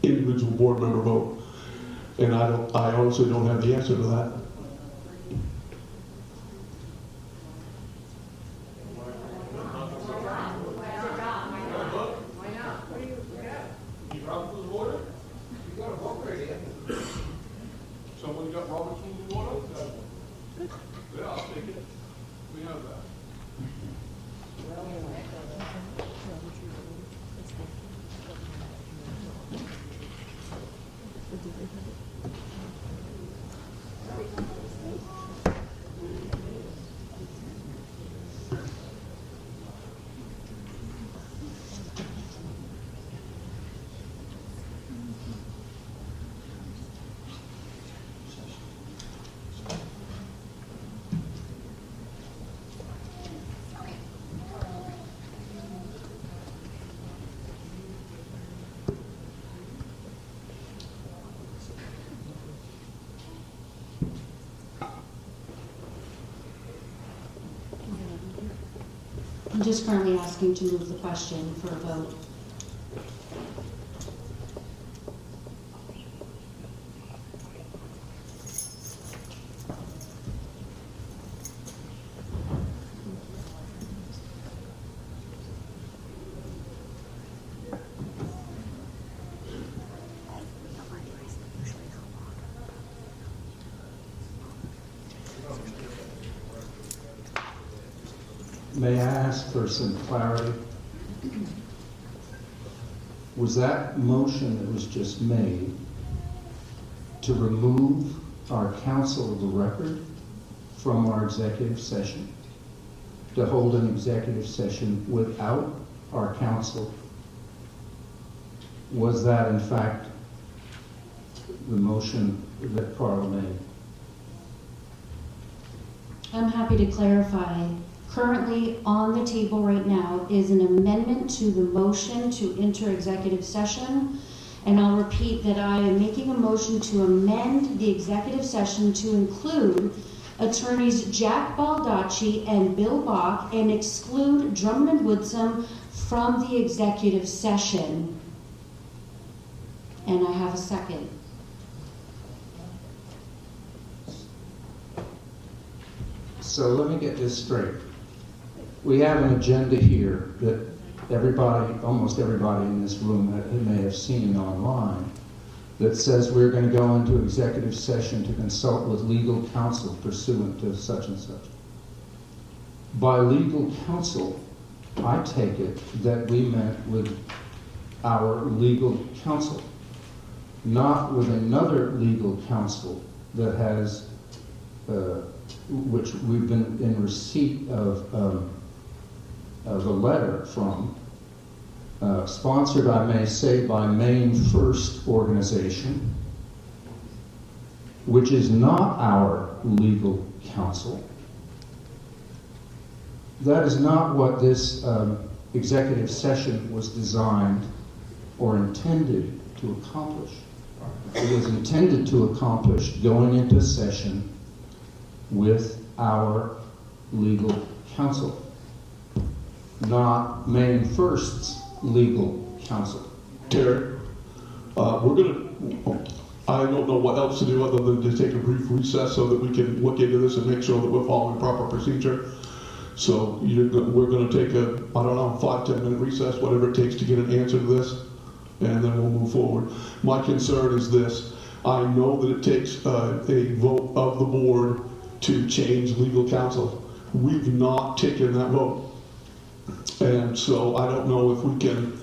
individual board member vote. And I honestly don't have the answer to that. Somebody got Robert's Rules of Order? Yeah, I'll take it. We have that. I'm just currently asking to move the question for a vote. May I ask for some clarity? Was that motion that was just made to remove our counsel of the record from our executive session? To hold an executive session without our counsel? Was that in fact the motion that Carl made? I'm happy to clarify. Currently on the table right now is an amendment to the motion to enter executive session. And I'll repeat that I am making a motion to amend the executive session to include attorneys Jack Baldacci and Bill Bach and exclude Drummond and Woodsum from the executive session. And I have a second. So let me get this straight. We have an agenda here that everybody, almost everybody in this room may have seen online, that says we're going to go into executive session to consult with legal counsel pursuant to such and such. By legal counsel, I take it that we meant with our legal counsel, not with another legal counsel that has, which we've been in receipt of a letter from, sponsored, I may say, by Maine First organization, which is not our legal counsel. That is not what this executive session was designed or intended to accomplish. It was intended to accomplish going into session with our legal counsel, not Maine First's legal counsel. Terry, we're gonna, I don't know what else to do other than to take a brief recess so that we can look into this and make sure that we're following proper procedure. So we're gonna take a, I don't know, 5-10 minute recess, whatever it takes to get an answer to this, and then we'll move forward. My concern is this: I know that it takes a vote of the board to change legal counsel. We've not taken that vote. And so I don't know if we can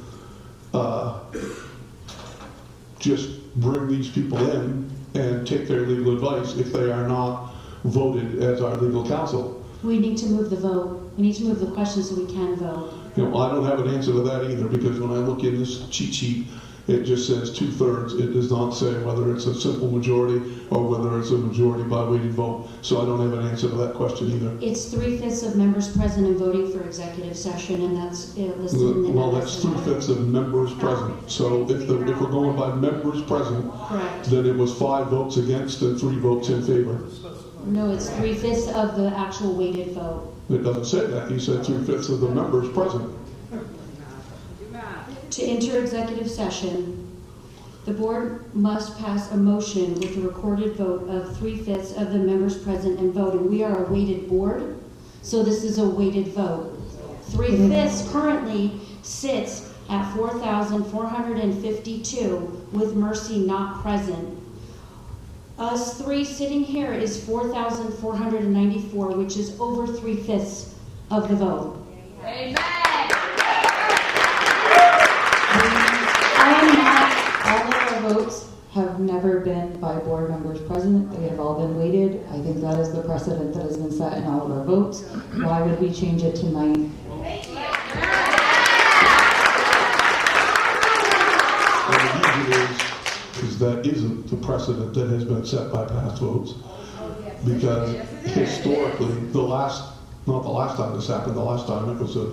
just bring these people in and take their legal advice if they are not voted as our legal counsel. We need to move the vote. We need to move the question so we can vote. You know, I don't have an answer to that either, because when I look in this cheat sheet, it just says 2/3. It does not say whether it's a simple majority or whether it's a majority by weighted vote. So I don't have an answer to that question either. It's 3/5 of members present and voting for executive session, and that's listed in the Well, that's 3/5 of members present. So if we're going by members present, correct. then it was 5 votes against and 3 votes in favor. No, it's 3/5 of the actual weighted vote. It doesn't say that. You said 3/5 of the members present. To enter executive session, the board must pass a motion with a recorded vote of 3/5 of the members present and voting. We are a weighted board, so this is a weighted vote. 3/5 currently sits at 4,452 with Mercy not present. Us 3 sitting here is 4,494, which is over 3/5 of the vote. Amen. All of our votes have never been by board members present. They have all been weighted. I think that is the precedent that has been set in all of our votes. Why would we change it tonight? And the reason is that isn't the precedent that has been set by past votes. Because historically, not the last time this happened, the last time it was a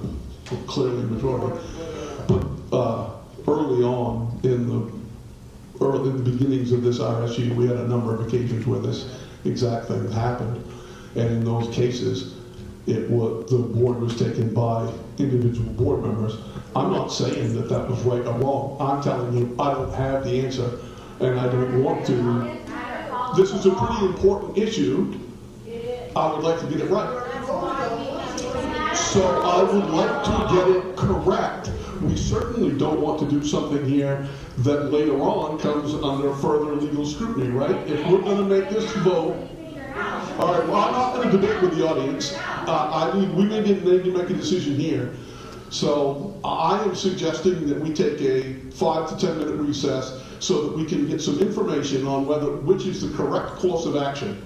clearly majority. But early on in the beginnings of this RSU, we had a number of occasions where this exact thing happened. And in those cases, the board was taken by individual board members. I'm not saying that that was right or wrong. I'm telling you, I don't have the answer, and I don't want to. This is a pretty important issue. I would like to get it right. So I would like to get it correct. We certainly don't want to do something here that later on comes under further legal scrutiny, right? If we're going to make this vote, all right, well, I'm not going to debate with the audience. We may need to make a decision here. So I am suggesting that we take a 5 to 10 minute recess so that we can get some information on which is the correct course of action.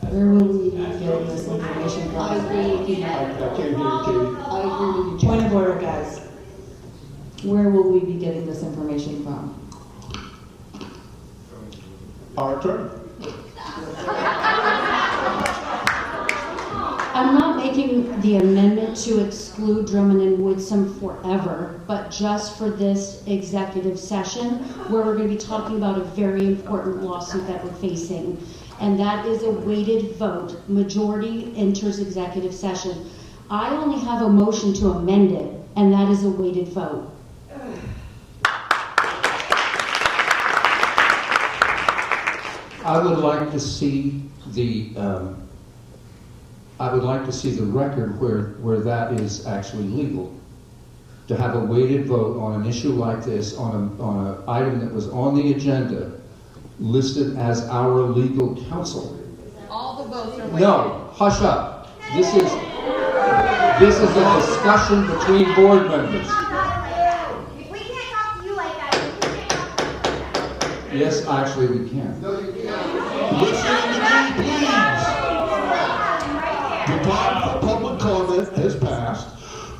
Where will we be getting this information from? I agree with you. I can't hear you, Katie. I agree with you. Point of order, guys. Where will we be getting this information from? Our attorney. I'm not making the amendment to exclude Drummond and Woodsum forever, but just for this executive session where we're going to be talking about a very important lawsuit that we're facing. And that is a weighted vote. Majority enters executive session. I only have a motion to amend it, and that is a weighted vote. I would like to see the record where that is actually legal. To have a weighted vote on an issue like this, on an item that was on the agenda, listed as our legal counsel. All the votes are weighted. No, hush up. This is a discussion between board members. If we can't talk to you like that, we can't talk to you. Yes, actually we can. Listen to me, please. The time for public comment has passed.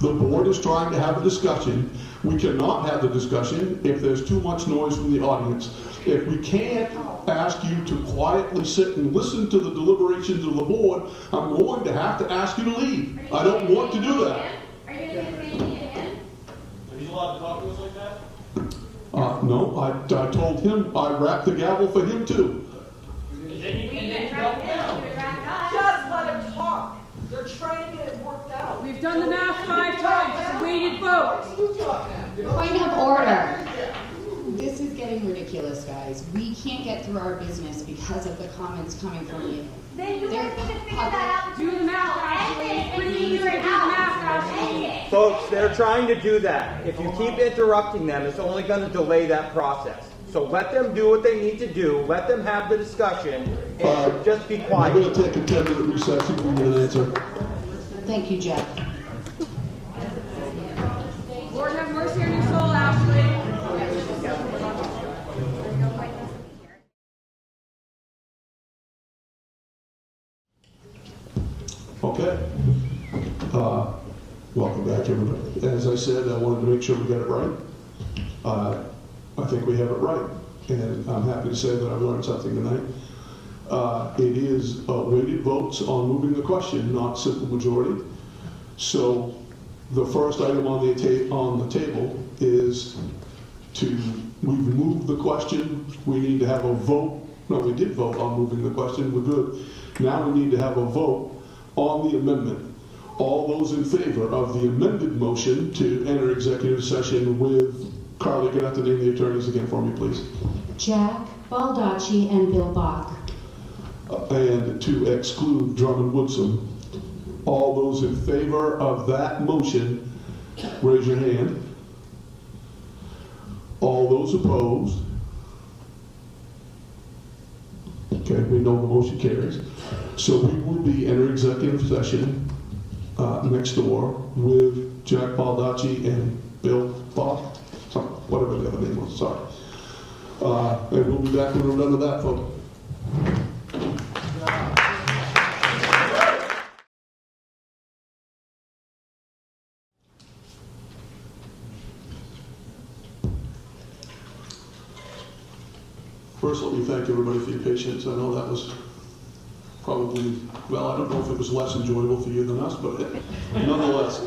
The board is trying to have a discussion. We cannot have the discussion if there's too much noise from the audience. If we can't ask you to quietly sit and listen to the deliberations of the board, I'm going to have to ask you to leave. I don't want to do that. Are you going to say it again? Are you allowed to talk to us like that? No, I told him I wrapped the gavel for him too. Just let him talk. They're trying to get it worked out. We've done the math 5 times. It's a weighted vote. Point of order. getting ridiculous, guys. We can't get through our business because of the comments coming from you. Then you guys need to figure that out. Do the math, End it. Ashley. We Please need to do figure the it out. math, End Ashley. it. Folks, they're trying to do that. If you keep interrupting them, it's only going to delay that process. So let them do what they need to do. Let them have the discussion, and just be I'm quiet. going to take a 10-minute recess if we get an answer. Thank you, Jeff. Lord have mercy on your soul, Ashley. Okay. Welcome back, everybody. As I said, I wanted to make sure we got it right. I think we have it right, and I'm happy to say that I've learned something tonight. It is weighted votes on moving the question, not simple majority. So the first item on the table is we've moved the question. We need to have a vote. No, we did vote on moving the question. We're good. Now we need to have a vote on the amendment. All those in favor of the amended motion to enter executive session with, Carly, you're going to have to name the attorneys again for me, please. Jack Baldacci and Bill Bach. And to exclude Drummond Woodson. All those in favor of that motion, raise your hand. All those opposed? Okay, we know the motion carries. So we will be entering executive session next door with Jack Baldacci and Bill Bach, whatever the other name was, sorry. And we'll be back when we're done with that, folks. First, let me thank everybody for your patience. I know that was probably, well, I don't know if it was less enjoyable for you than us, but nonetheless.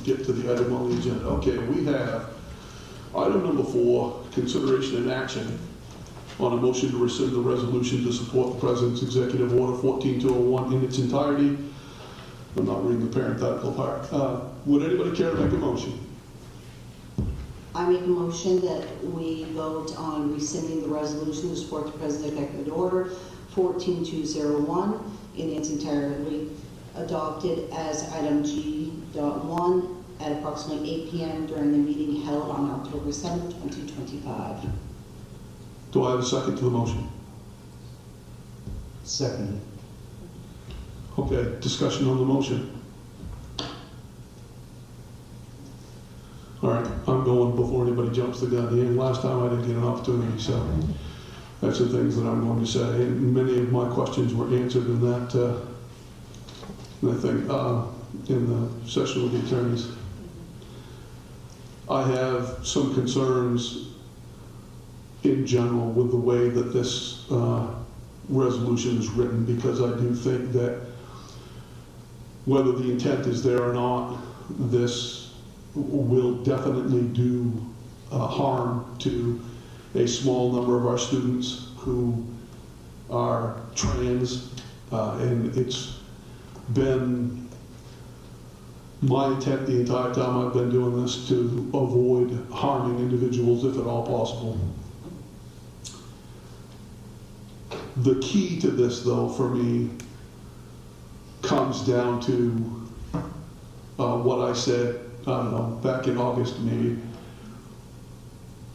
Get to the item on the agenda. Okay, we have item number 4, consideration and action on a motion to rescind the resolution to support the President's Executive Order 14201 in its entirety. I'm not reading the parenthetical part. Would anybody care to make a motion? I make a motion that we vote on rescinding the resolution to support the President's Executive Order 14201 in its entirety, adopted as item G.1 at approximately 8 p.m. during the meeting held on October 7, 2025. Do I have a second to the motion? Second. Okay, discussion on the motion. All right, I'm going before anybody jumps the gun here. Last time I didn't get an opportunity, so that's the things that I'm going to say. And many of my questions were answered in that thing, in the session with the attorneys. I have some concerns in general with the way that this resolution is written, because I do think that whether the intent is there or not, this will definitely do harm to a small number of our students who are trans, and it's been my intent the entire time I've been doing this to avoid harming individuals if at all possible. The key to this, though, for me, comes down to what I said, I don't know, back in August maybe.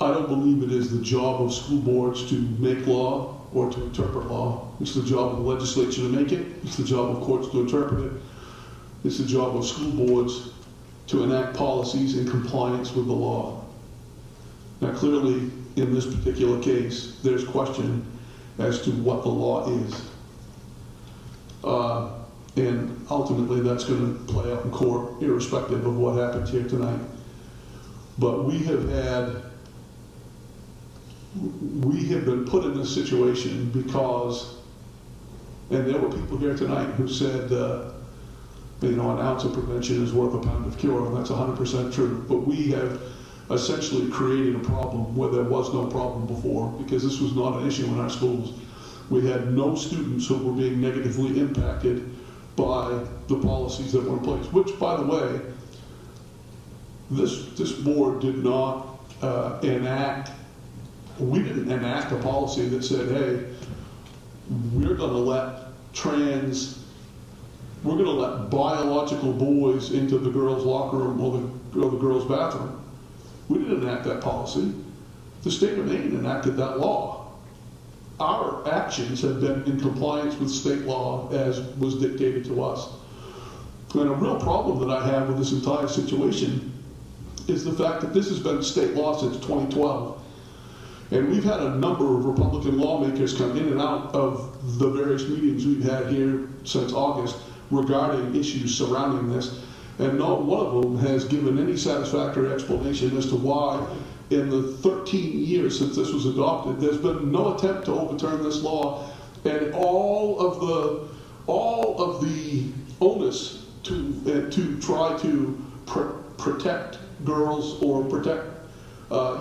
I don't believe it is the job of school boards to make law or to interpret law. It's the job of the legislature to make it. It's the job of courts to interpret it. It's the job of school boards to enact policies in compliance with the law. Now, clearly, in this particular case, there's question as to what the law is. And ultimately, that's going to play out in court, irrespective of what happens here tonight. But we have been put in this situation because, and there were people here tonight who said, an ounce of prevention is worth a pound of cure, and that's 100% true. But we have essentially created a problem where there was no problem before, because this was not an issue in our schools. We had no students who were being negatively impacted by the policies that were in place, which, by the way, this board did not we didn't enact a policy that said, hey, we're going to let biological boys into the girls' locker room or the girls' bathroom. We didn't enact that policy. The state of Maine enacted that law. Our actions have been in compliance with state law as was dictated to us. And a real problem that I have with this entire situation is the fact that this has been state law since 2012. And we've had a number of Republican lawmakers come in and out of the various meetings we've had here since August regarding issues surrounding this. And not one of them has given any satisfactory explanation as to why, in the 13 years since this was adopted, there's been no attempt to overturn this law, and all of the onus to try to protect girls or protect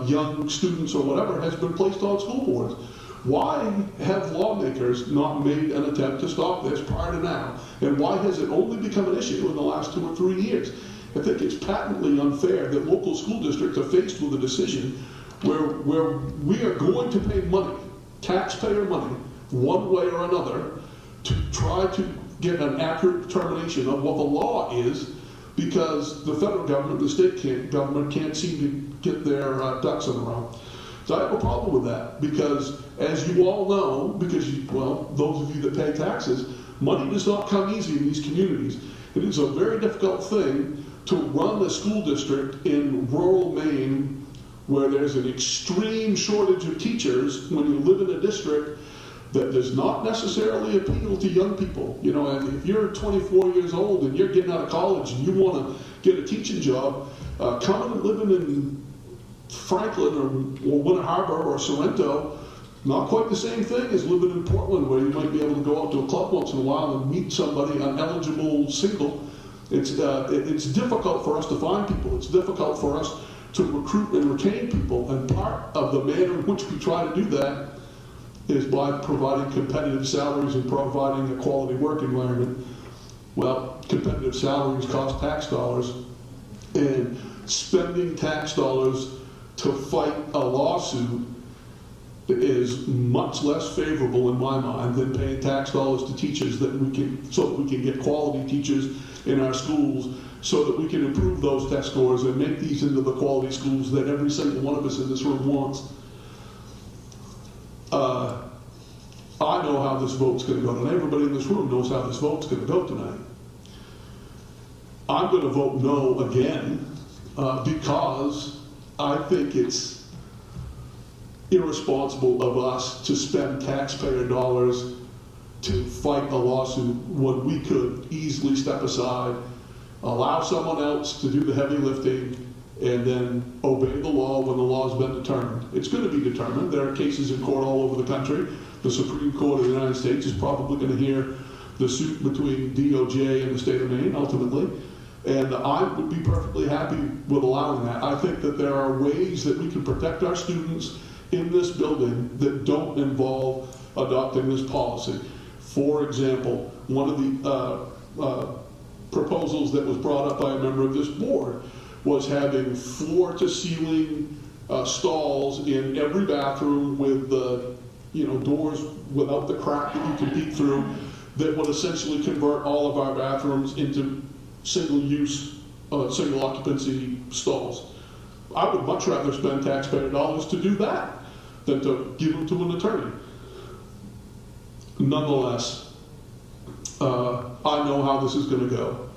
young students or whatever has been placed on school boards. Why have lawmakers not made an attempt to stop this prior to now? And why has it only become an issue in the last 2 or 3 years? I think it's patently unfair that local school districts are faced with a decision where we are going to pay money, taxpayer money, one way or another, to try to get an accurate determination of what the law is, because the federal government, the state government can't seem to get their ducks in a row. So I have a problem with that, because as you all know, those of you that pay taxes, money does not come easy in these communities. It is a very difficult thing to run a school district in rural Maine where there's an extreme shortage of teachers when you live in a district that does not necessarily appeal to young people. You know, and if you're 24 years old and you're getting out of college and you want to get a teaching job, coming and living in Franklin or Winter Harbor or Sorrento, not quite the same thing as living in Portland, where you might be able to go out to a club once in a while and meet somebody, an eligible single. It's difficult for us to find people. It's difficult for us to recruit and retain people. And part of the manner in which we try to do that is by providing competitive salaries and providing a quality work environment. Well, competitive salaries cost tax dollars, and spending tax dollars to fight a lawsuit is much less favorable in my mind than paying tax dollars to teachers so that we can get quality teachers in our schools, so that we can improve those test scores and make these into the quality schools that every single one of us in this room wants. I know how this vote's going to go tonight. Everybody in this room knows how this vote's going to go tonight. I'm going to vote no again because I think it's irresponsible of us to spend taxpayer dollars to fight a lawsuit when we could easily step aside, allow someone else to do the heavy lifting, and then obey the law when the law's been determined. It's going to be determined. There are cases in court all over the country. The Supreme Court of the United States is probably going to hear the suit between DOJ and the state of Maine ultimately. And I would be perfectly happy with allowing that. I think that there are ways that we can protect our students in this building that don't involve adopting this policy. For example, one of the proposals that was brought up by a member of this board was having floor-to-ceiling stalls in every bathroom with the doors without the crack that you can peek through, that would essentially convert all of our bathrooms into single-use, single-occupancy stalls. I would much rather spend taxpayer dollars to do that than to give them to an attorney. Nonetheless, I know how this is going to go.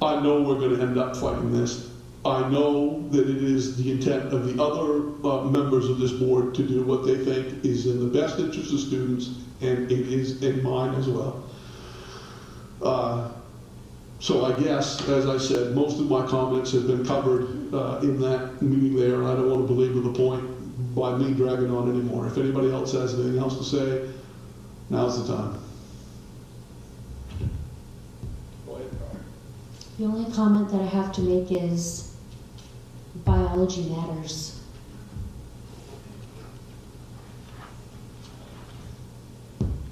I know we're going to end up fighting this. I know that it is the intent of the other members of this board to do what they think is in the best interest of students, and it is in mine as well. So I guess, as I said, most of my comments have been covered in that meeting there, and I don't want to belabor the point by me dragging on anymore. If anybody else has anything else to say, now's the time. The only comment that I have to make is biology matters.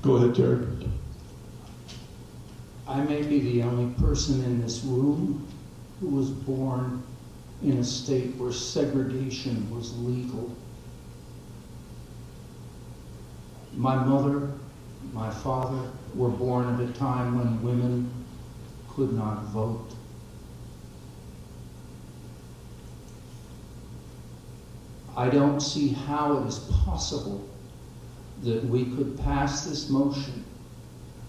Go ahead, Terry. I may be the only person in this room who was born in a state where segregation was legal. My mother, my father were born at a time when women could not vote. I don't see how it is possible that we could pass this motion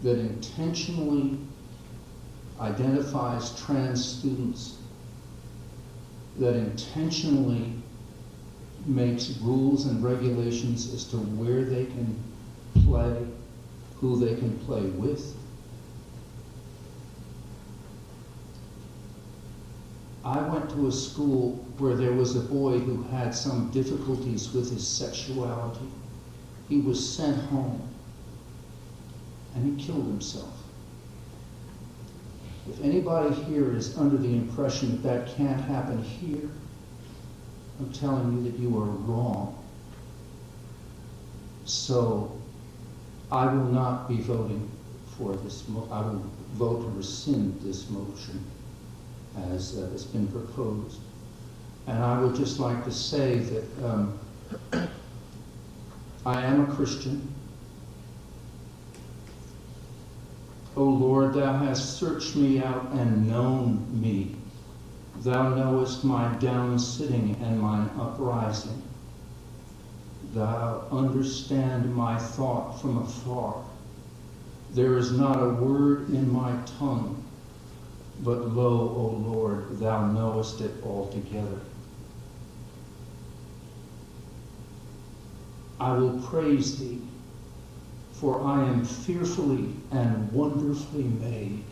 that intentionally identifies trans students, that intentionally makes rules and regulations as to where they can play, who they can play with. I went to a school where there was a boy who had some difficulties with his sexuality. He was sent home and he killed himself. If anybody here is under the impression that that can't happen here, I'm telling you that you are wrong. So I will not be voting for this. I will vote to rescind this motion as has been proposed. And I would just like to say that I am a Christian. O Lord, thou hast searched me out and known me. Thou knowest my down-sitting and mine uprising. Thou understand my thought from afar. There is not a word in my tongue, but lo, O Lord, thou knowest it altogether. I will praise thee, for I am fearfully and wonderfully made.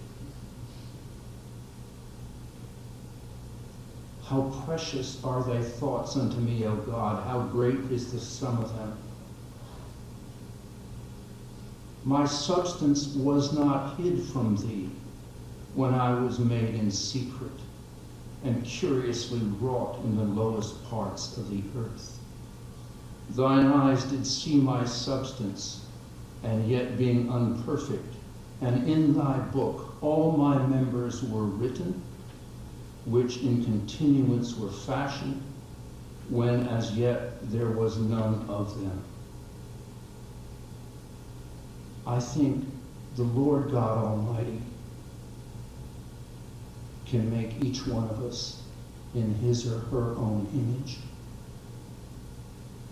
How precious are thy thoughts unto me, O God, how great is the sum of them. My substance was not hid from thee when I was made in secret and curiously wrought in the lowest parts of the earth. Thine eyes did see my substance, and yet being unperfect, and in thy book all my members were written, which in continuance were fashioned, when as yet there was none of them. I think the Lord God Almighty can make each one of us in his or her own image.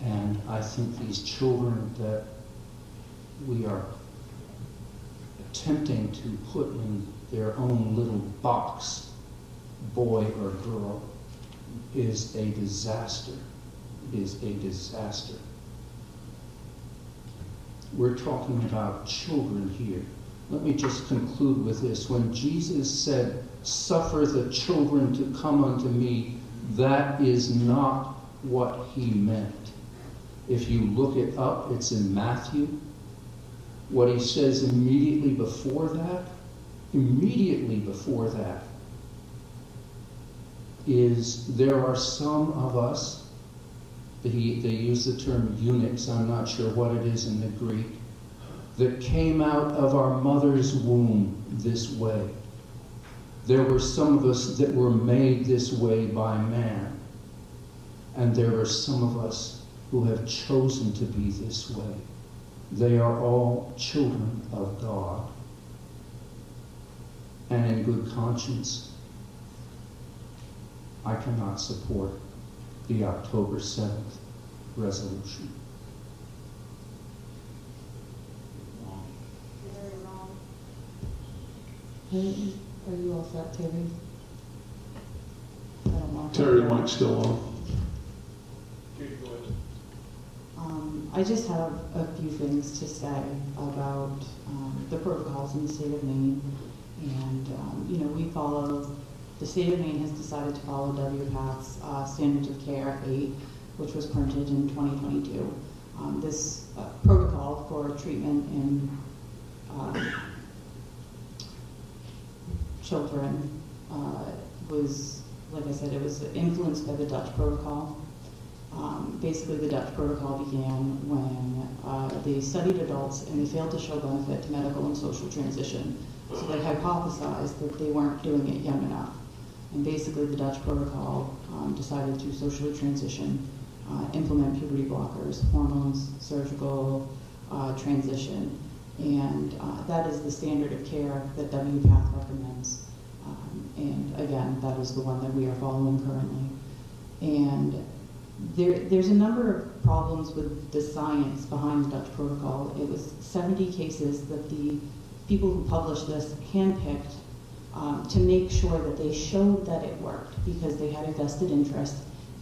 And I think these children that we are attempting to put in their own little box, boy or girl, is a disaster, is a disaster. We're talking about children here. Let me just conclude with this. When Jesus said, "Suffer the children to come unto me," that is not what he meant. If you look it up, it's in Matthew. What he says immediately before that is there are some of us, they use the term eunuchs, I'm not sure what it is in the Greek, that came out of our mother's womb this way. There were some of us that were made this way by man, and there are some of us who have chosen to be this way. They are all children of God. And in good conscience, I cannot support the October 7th resolution. Are you all set, Terry? I don't know. Terry, mic's still on. I just have a few things to say about the protocols in the state of Maine. And, we follow, the state of Maine has decided to follow WPATH's Standards of Care 8, which was printed in 2022. This protocol for treatment in children was, like I said, it was influenced by the Dutch protocol. Basically, the Dutch protocol began when they studied adults and they failed to show benefit to medical and social transition. So they hypothesized that they weren't doing it young enough. And basically, the Dutch protocol decided to socially transition, implement puberty blockers, hormones, surgical transition, and that is the standard of care that WPATH recommends. And again, that is the one that we are following currently. And there's a number of problems with the science behind the Dutch protocol. It was 70 cases that the people who published this handpicked to make sure that they showed that it worked, because they had a vested interest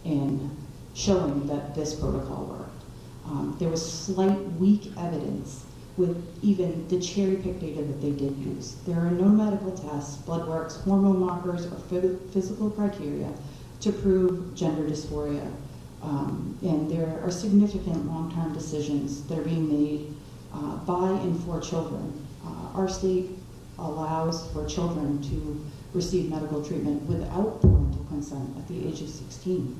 in showing that this protocol worked. There was slight weak evidence with even the cherry-picked data that they did use. There are no medical tests, blood works, hormone markers, or physical criteria to prove gender dysphoria. And there are significant long-term decisions that are being made by and for children. Our state allows for children to receive medical treatment without parental consent at the age of 16.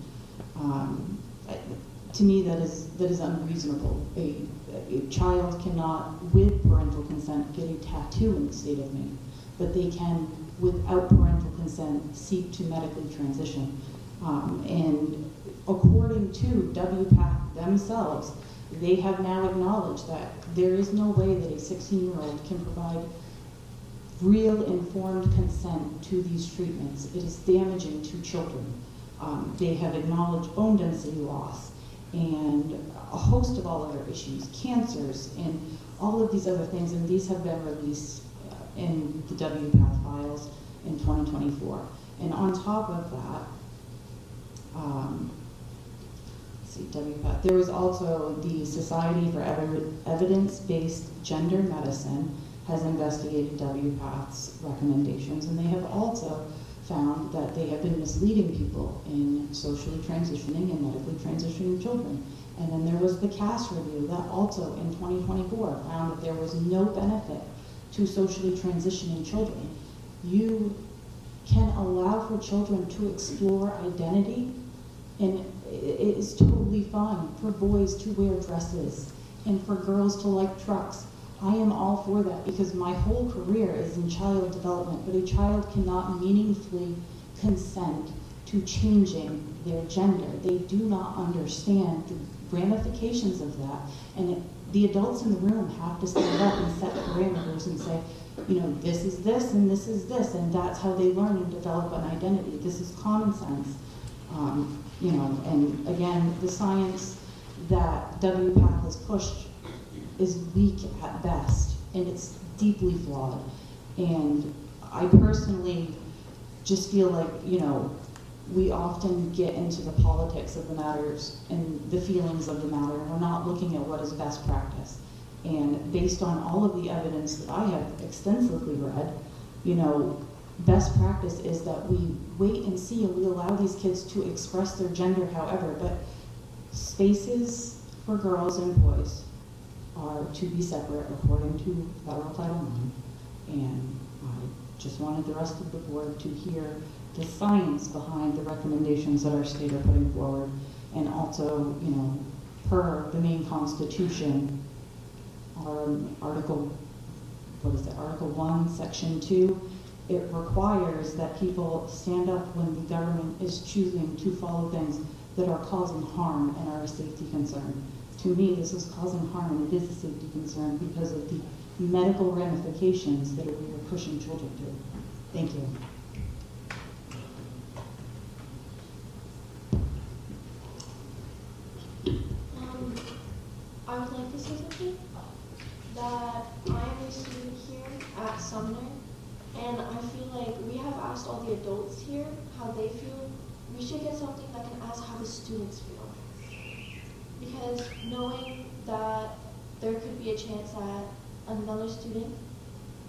To me, that is unreasonable. A child cannot, with parental consent, get a tattoo in the state of Maine, but they can, without parental consent, seek to medically transition. And according to WPATH themselves, they have now acknowledged that there is no way that a 16-year-old can provide real informed consent to these treatments. It is damaging to children. They have acknowledged bone density loss and a host of all other issues, cancers, and all of these other things, and these have been released in the WPATH files in 2024. And on top of that, WPATH. There was also the Society for Evidence-Based Gender Medicine has investigated WPATH's recommendations, and they have also found that they have been misleading people in socially transitioning and medically transitioning children. And then there was the CAS review that also in 2024 found that there was no benefit to socially transitioning children. You can allow for children to explore identity, and it is totally fine for boys to wear dresses and for girls to like trucks. I am all for that because my whole career is in child development, but a child cannot meaningfully consent to changing their gender. They do not understand the ramifications of that, and the adults in the room have to stand up and set parameters and say, you know, this is this and this is this, and that's how they learn and develop an identity. This is common sense. You know, and again, the science that WPATH has pushed is weak at best, and it's deeply flawed. And I personally just feel like, you know, we often get into the politics of the matters and the feelings of the matter, and we're not looking at what is best practice. And based on all of the evidence that I have extensively read, you know, best practice is that we wait and see, and we allow these kids to express their gender however, but spaces for girls and boys are to be separate according to Federal Title IX. And I just wanted the rest of the board to hear the science behind the recommendations that our state are putting forward, and also, you know, per the Maine Constitution, Article 1, Section 2, it requires that people stand up when the government is choosing to follow things that are causing harm and are a safety concern. To me, this is causing harm, and it is a safety concern because of the medical ramifications that we are pushing children to. Thank you. I would like to say something, that I am a student here at Sumner, and I feel like we have asked all the adults here how they feel. We should get something that can ask how the students feel. Because knowing that there could be a chance that another student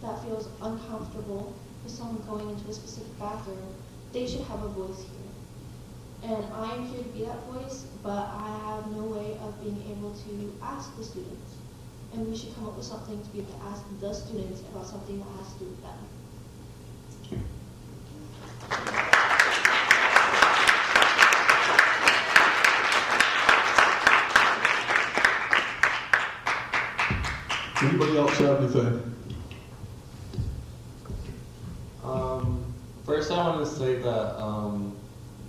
that feels uncomfortable with someone going into a specific bathroom, they should have a voice here. And I am here to be that voice, but I have no way of being able to ask the students. And we should come up with something to be able to ask the students about something that has to do with them. Anybody else have anything? First I want to say that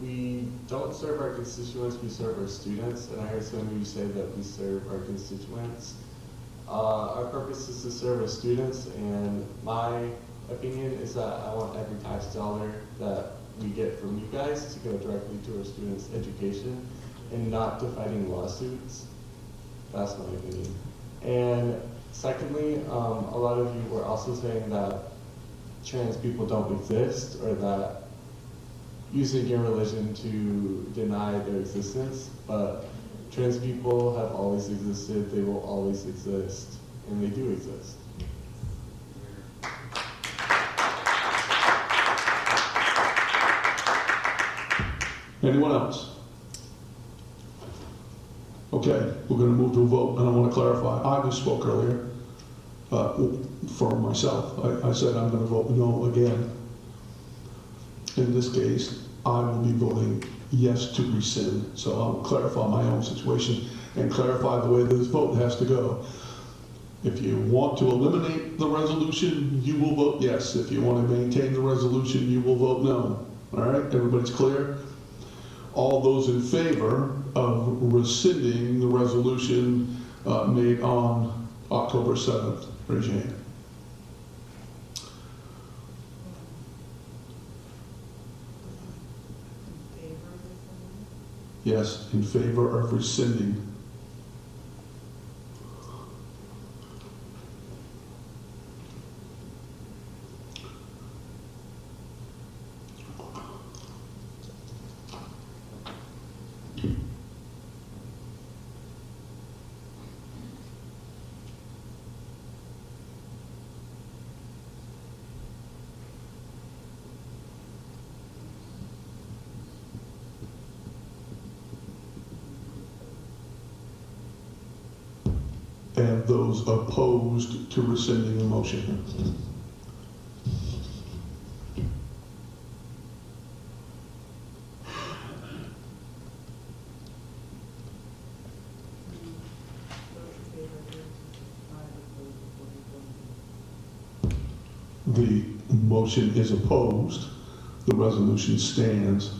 we don't serve our constituents, we serve our students, and I heard some of you say that we serve our constituents. Our purpose is to serve our students, and my opinion is that I want every tax dollar that we get from you guys to go directly to our students' education and not to fighting lawsuits. That's my opinion. And secondly, a lot of you were also saying that trans people don't exist, or that using your religion to deny their existence, but trans people have always existed, they will always exist, and they do exist. Anyone else? Okay, we're going to move to a vote, and I want to clarify. I misspoke earlier for myself. I said I'm going to vote no again. In this case, I will be voting yes to rescind. So I'll clarify my own situation and clarify the way this vote has to go. If you want to eliminate the resolution, you will vote yes. If you want to maintain the resolution, you will vote no. All right, everybody's clear? All those in favor of rescinding the resolution made on October 7th, raise your hand. Yes, in favor of rescinding. And those opposed to rescinding the motion. The motion is opposed. The resolution stands.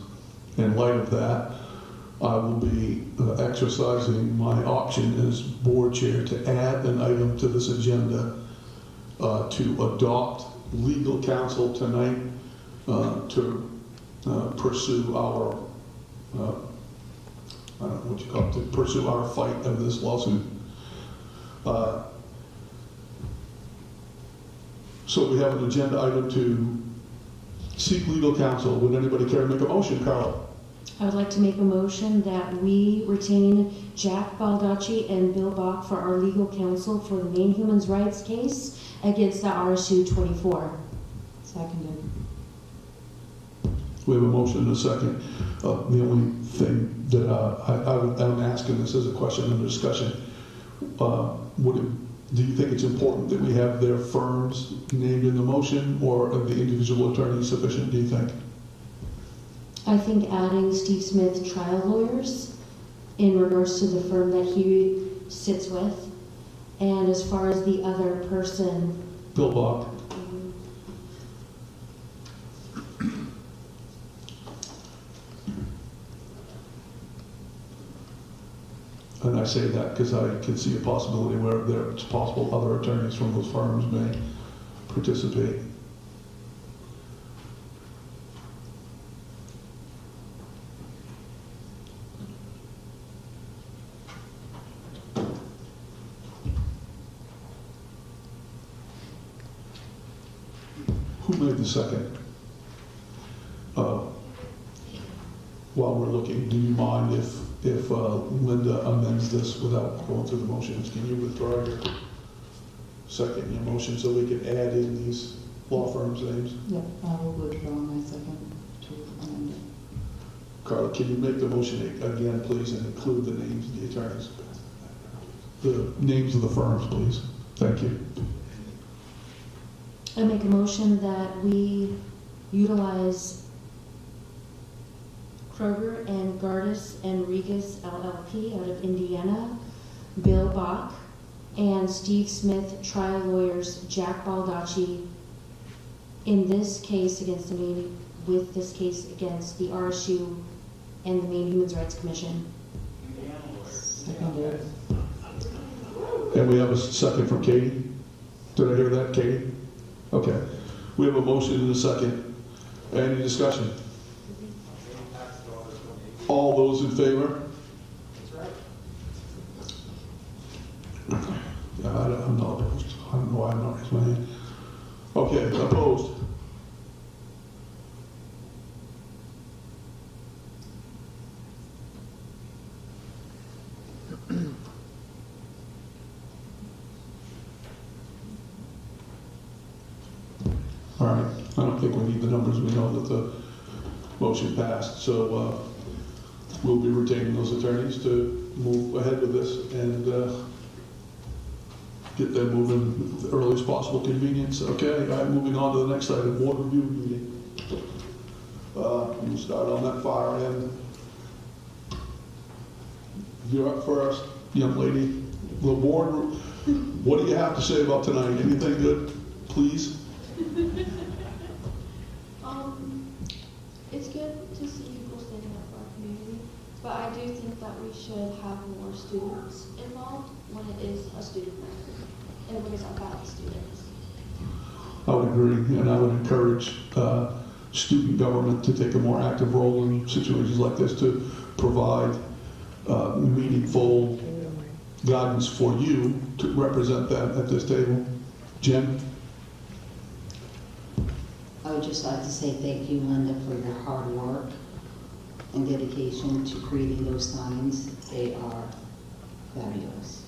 In light of that, I will be exercising my option as board chair to add an item to this agenda to adopt legal counsel tonight to pursue our, I don't know what you call it, to pursue our fight of this lawsuit. So we have an agenda item to seek legal counsel. Would anybody care to make a motion, Carla? I would like to make a motion that we retain Jack Baldacci and Bill Bach for our legal counsel for the Maine Human Rights case against the RSU24. Seconded. We have a motion and a second. The only thing that I'm asking this as a question under discussion, do you think it's important that we have their firms named in the motion, or are the individual attorneys sufficient, do you think? I think adding Steve Smith Trial Lawyers in regards to the firm that he sits with, and as far as the other person, Bill Bach. And I say that because I can see a possibility where it's possible other attorneys from those firms may participate. Who made the second? While we're looking, do you mind if Linda amends this without going through the motions? Can you withdraw your second, your motion, so we can add in these law firms' names? Yep, I will withdraw my second to amend it. Carla, can you make the motion again, please, and include the names of the attorneys? The names of the firms, please. Thank you. I make a motion that we utilize Kroger and Gardis and Regas LLP out of Indiana, Bill Bach, and Steve Smith Trial Lawyers, Jack Baldacci, in this case against the Maine with this case against the RSU and the Maine Human Rights Commission. Seconded. And we have a second from Katie. Did I hear that, Katie? Okay. We have a motion and a second. Any discussion? All those in favor? Yeah, I'm not opposed. I don't know why I'm not raising my hand. Okay, opposed? All right, I don't think we need the numbers. We know that the motion passed, so we'll be retaining those attorneys to move ahead with this and get them moving with the earliest possible convenience. Okay, all right, moving on to the next item, board review meeting. We'll start on that far end. You're up first, young lady. The board, what do you have to say about tonight? Anything good, please? It's good to see people standing up for our community, but I do think that we should have more students involved when it is a student record and when it's about students. I would agree, and I would encourage student government to take a more active role in situations like this to provide meaningful guidance for you to represent that at this table. Jen? I would just like to say thank you, Linda, for your hard work and dedication to creating those signs. They are fabulous.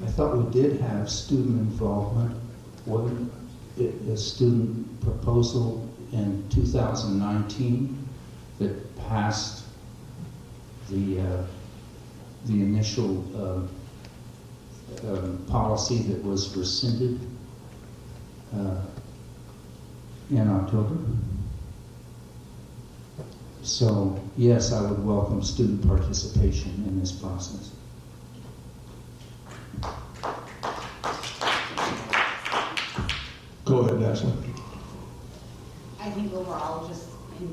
I thought we did have student involvement. Wasn't it a student proposal in 2019 that passed the initial policy that was rescinded in October? So, yes, I would welcome student participation in this process. Go ahead, Ashley. I think overall, just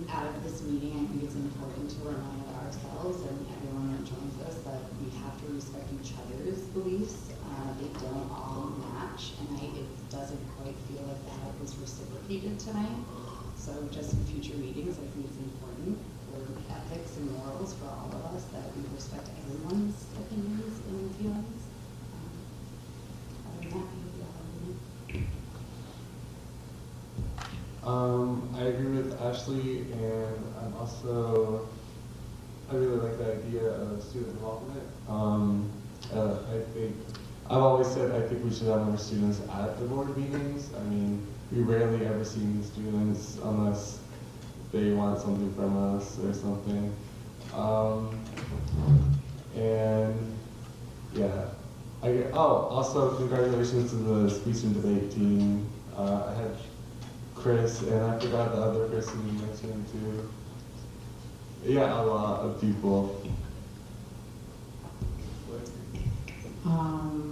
out of this meeting, I think it's important to remind ourselves and everyone that joins us that we have to respect each other's beliefs. They don't all match, and it doesn't quite feel like that was reciprocated tonight. So just in future meetings, I think it's important for ethics and morals for all of us that we respect everyone's opinions and feelings. Other than that, I hope you all I agree with Ashley, and I really like the idea of student involvement. I think I've always said I think we should have more students at the board meetings. I mean, we rarely ever see the students unless they want something from us or something. And yeah, also congratulations to the speech and debate team. I had Chris, and I forgot the other person you mentioned too. Yeah, a lot of people.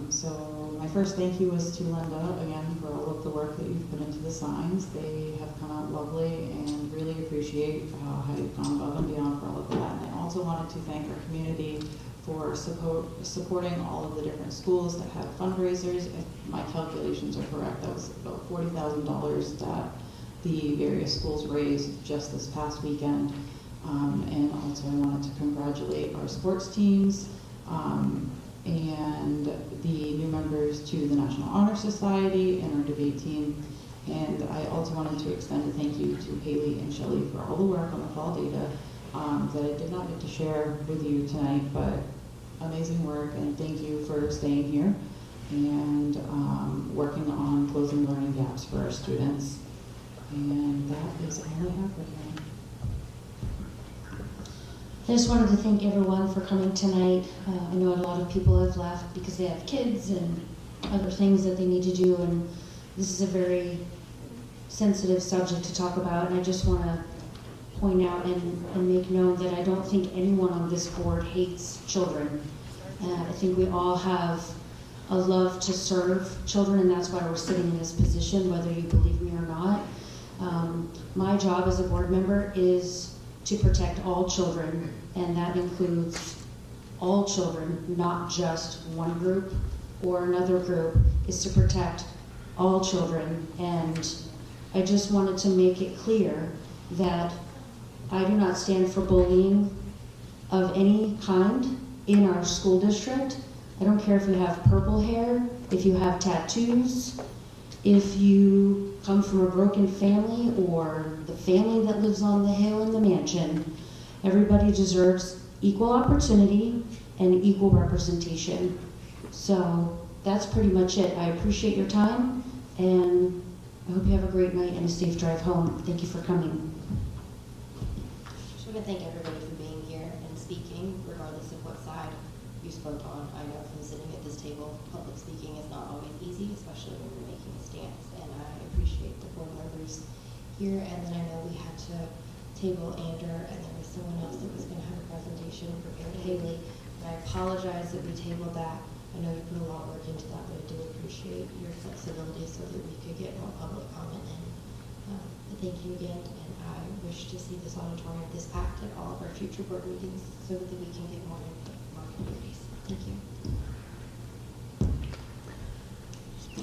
So my first thank you is to Linda again for all of the work that you've put into the signs. They have come out lovely and really appreciate how you've gone above and beyond for all of that. And I also wanted to thank our community for supporting all of the different schools that had fundraisers. If my calculations are correct, that was about $40,000 that the various schools raised just this past weekend. And also I wanted to congratulate our sports teams and the new members to the National Honor Society and our debate team. And I also wanted to extend a thank you to Haley and Shelley for all the work on the fall data that I did not get to share with you tonight, but amazing work, and thank you for staying here and working on closing learning gaps for our students. And that is all I have right now. I just wanted to thank everyone for coming tonight. I know a lot of people have left because they have kids and other things that they need to do, and this is a very sensitive subject to talk about, and I just want to point out and make known that I don't think anyone on this board hates children. I think we all have a love to serve children, and that's why we're sitting in this position, whether you believe me or not. My job as a board member is to protect all children, and that includes all children, not just one group or another group, is to protect all children. And I just wanted to make it clear that I do not stand for bullying of any kind in our school district. I don't care if you have purple hair, if you have tattoos, if you come from a broken family or the family that lives on the hill in the mansion. Everybody deserves equal opportunity and equal representation. So that's pretty much it. I appreciate your time, and I hope you have a great night and a safe drive home. Thank you for coming. Just want to thank everybody for being here and speaking, regardless of what side you spoke on. I know from sitting at this table, public speaking is not always easy, especially when you're making a stance, and I appreciate the board members here. And then I know we had to table Ander, and there was someone else that was going to have a presentation prepared, Haley, and I apologize that we tabled that. I know you put a lot of work into that, but I do appreciate your flexibility so that we could get more public comment in. But thank you again, and I wish to see this auditorium, this packed at all of our future board meetings so that we can get more input from our communities. Thank you.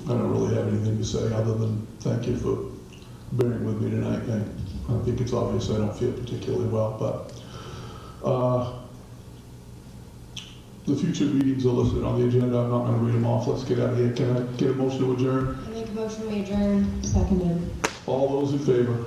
I don't really have anything to say other than thank you for bearing with me tonight. I think it's obvious I don't feel particularly well, but the future meetings are listed on the agenda. I'm not going to read them off. Let's get out of here. Can I get a motion to adjourn? I make a motion we adjourn. Seconded. All those in favor?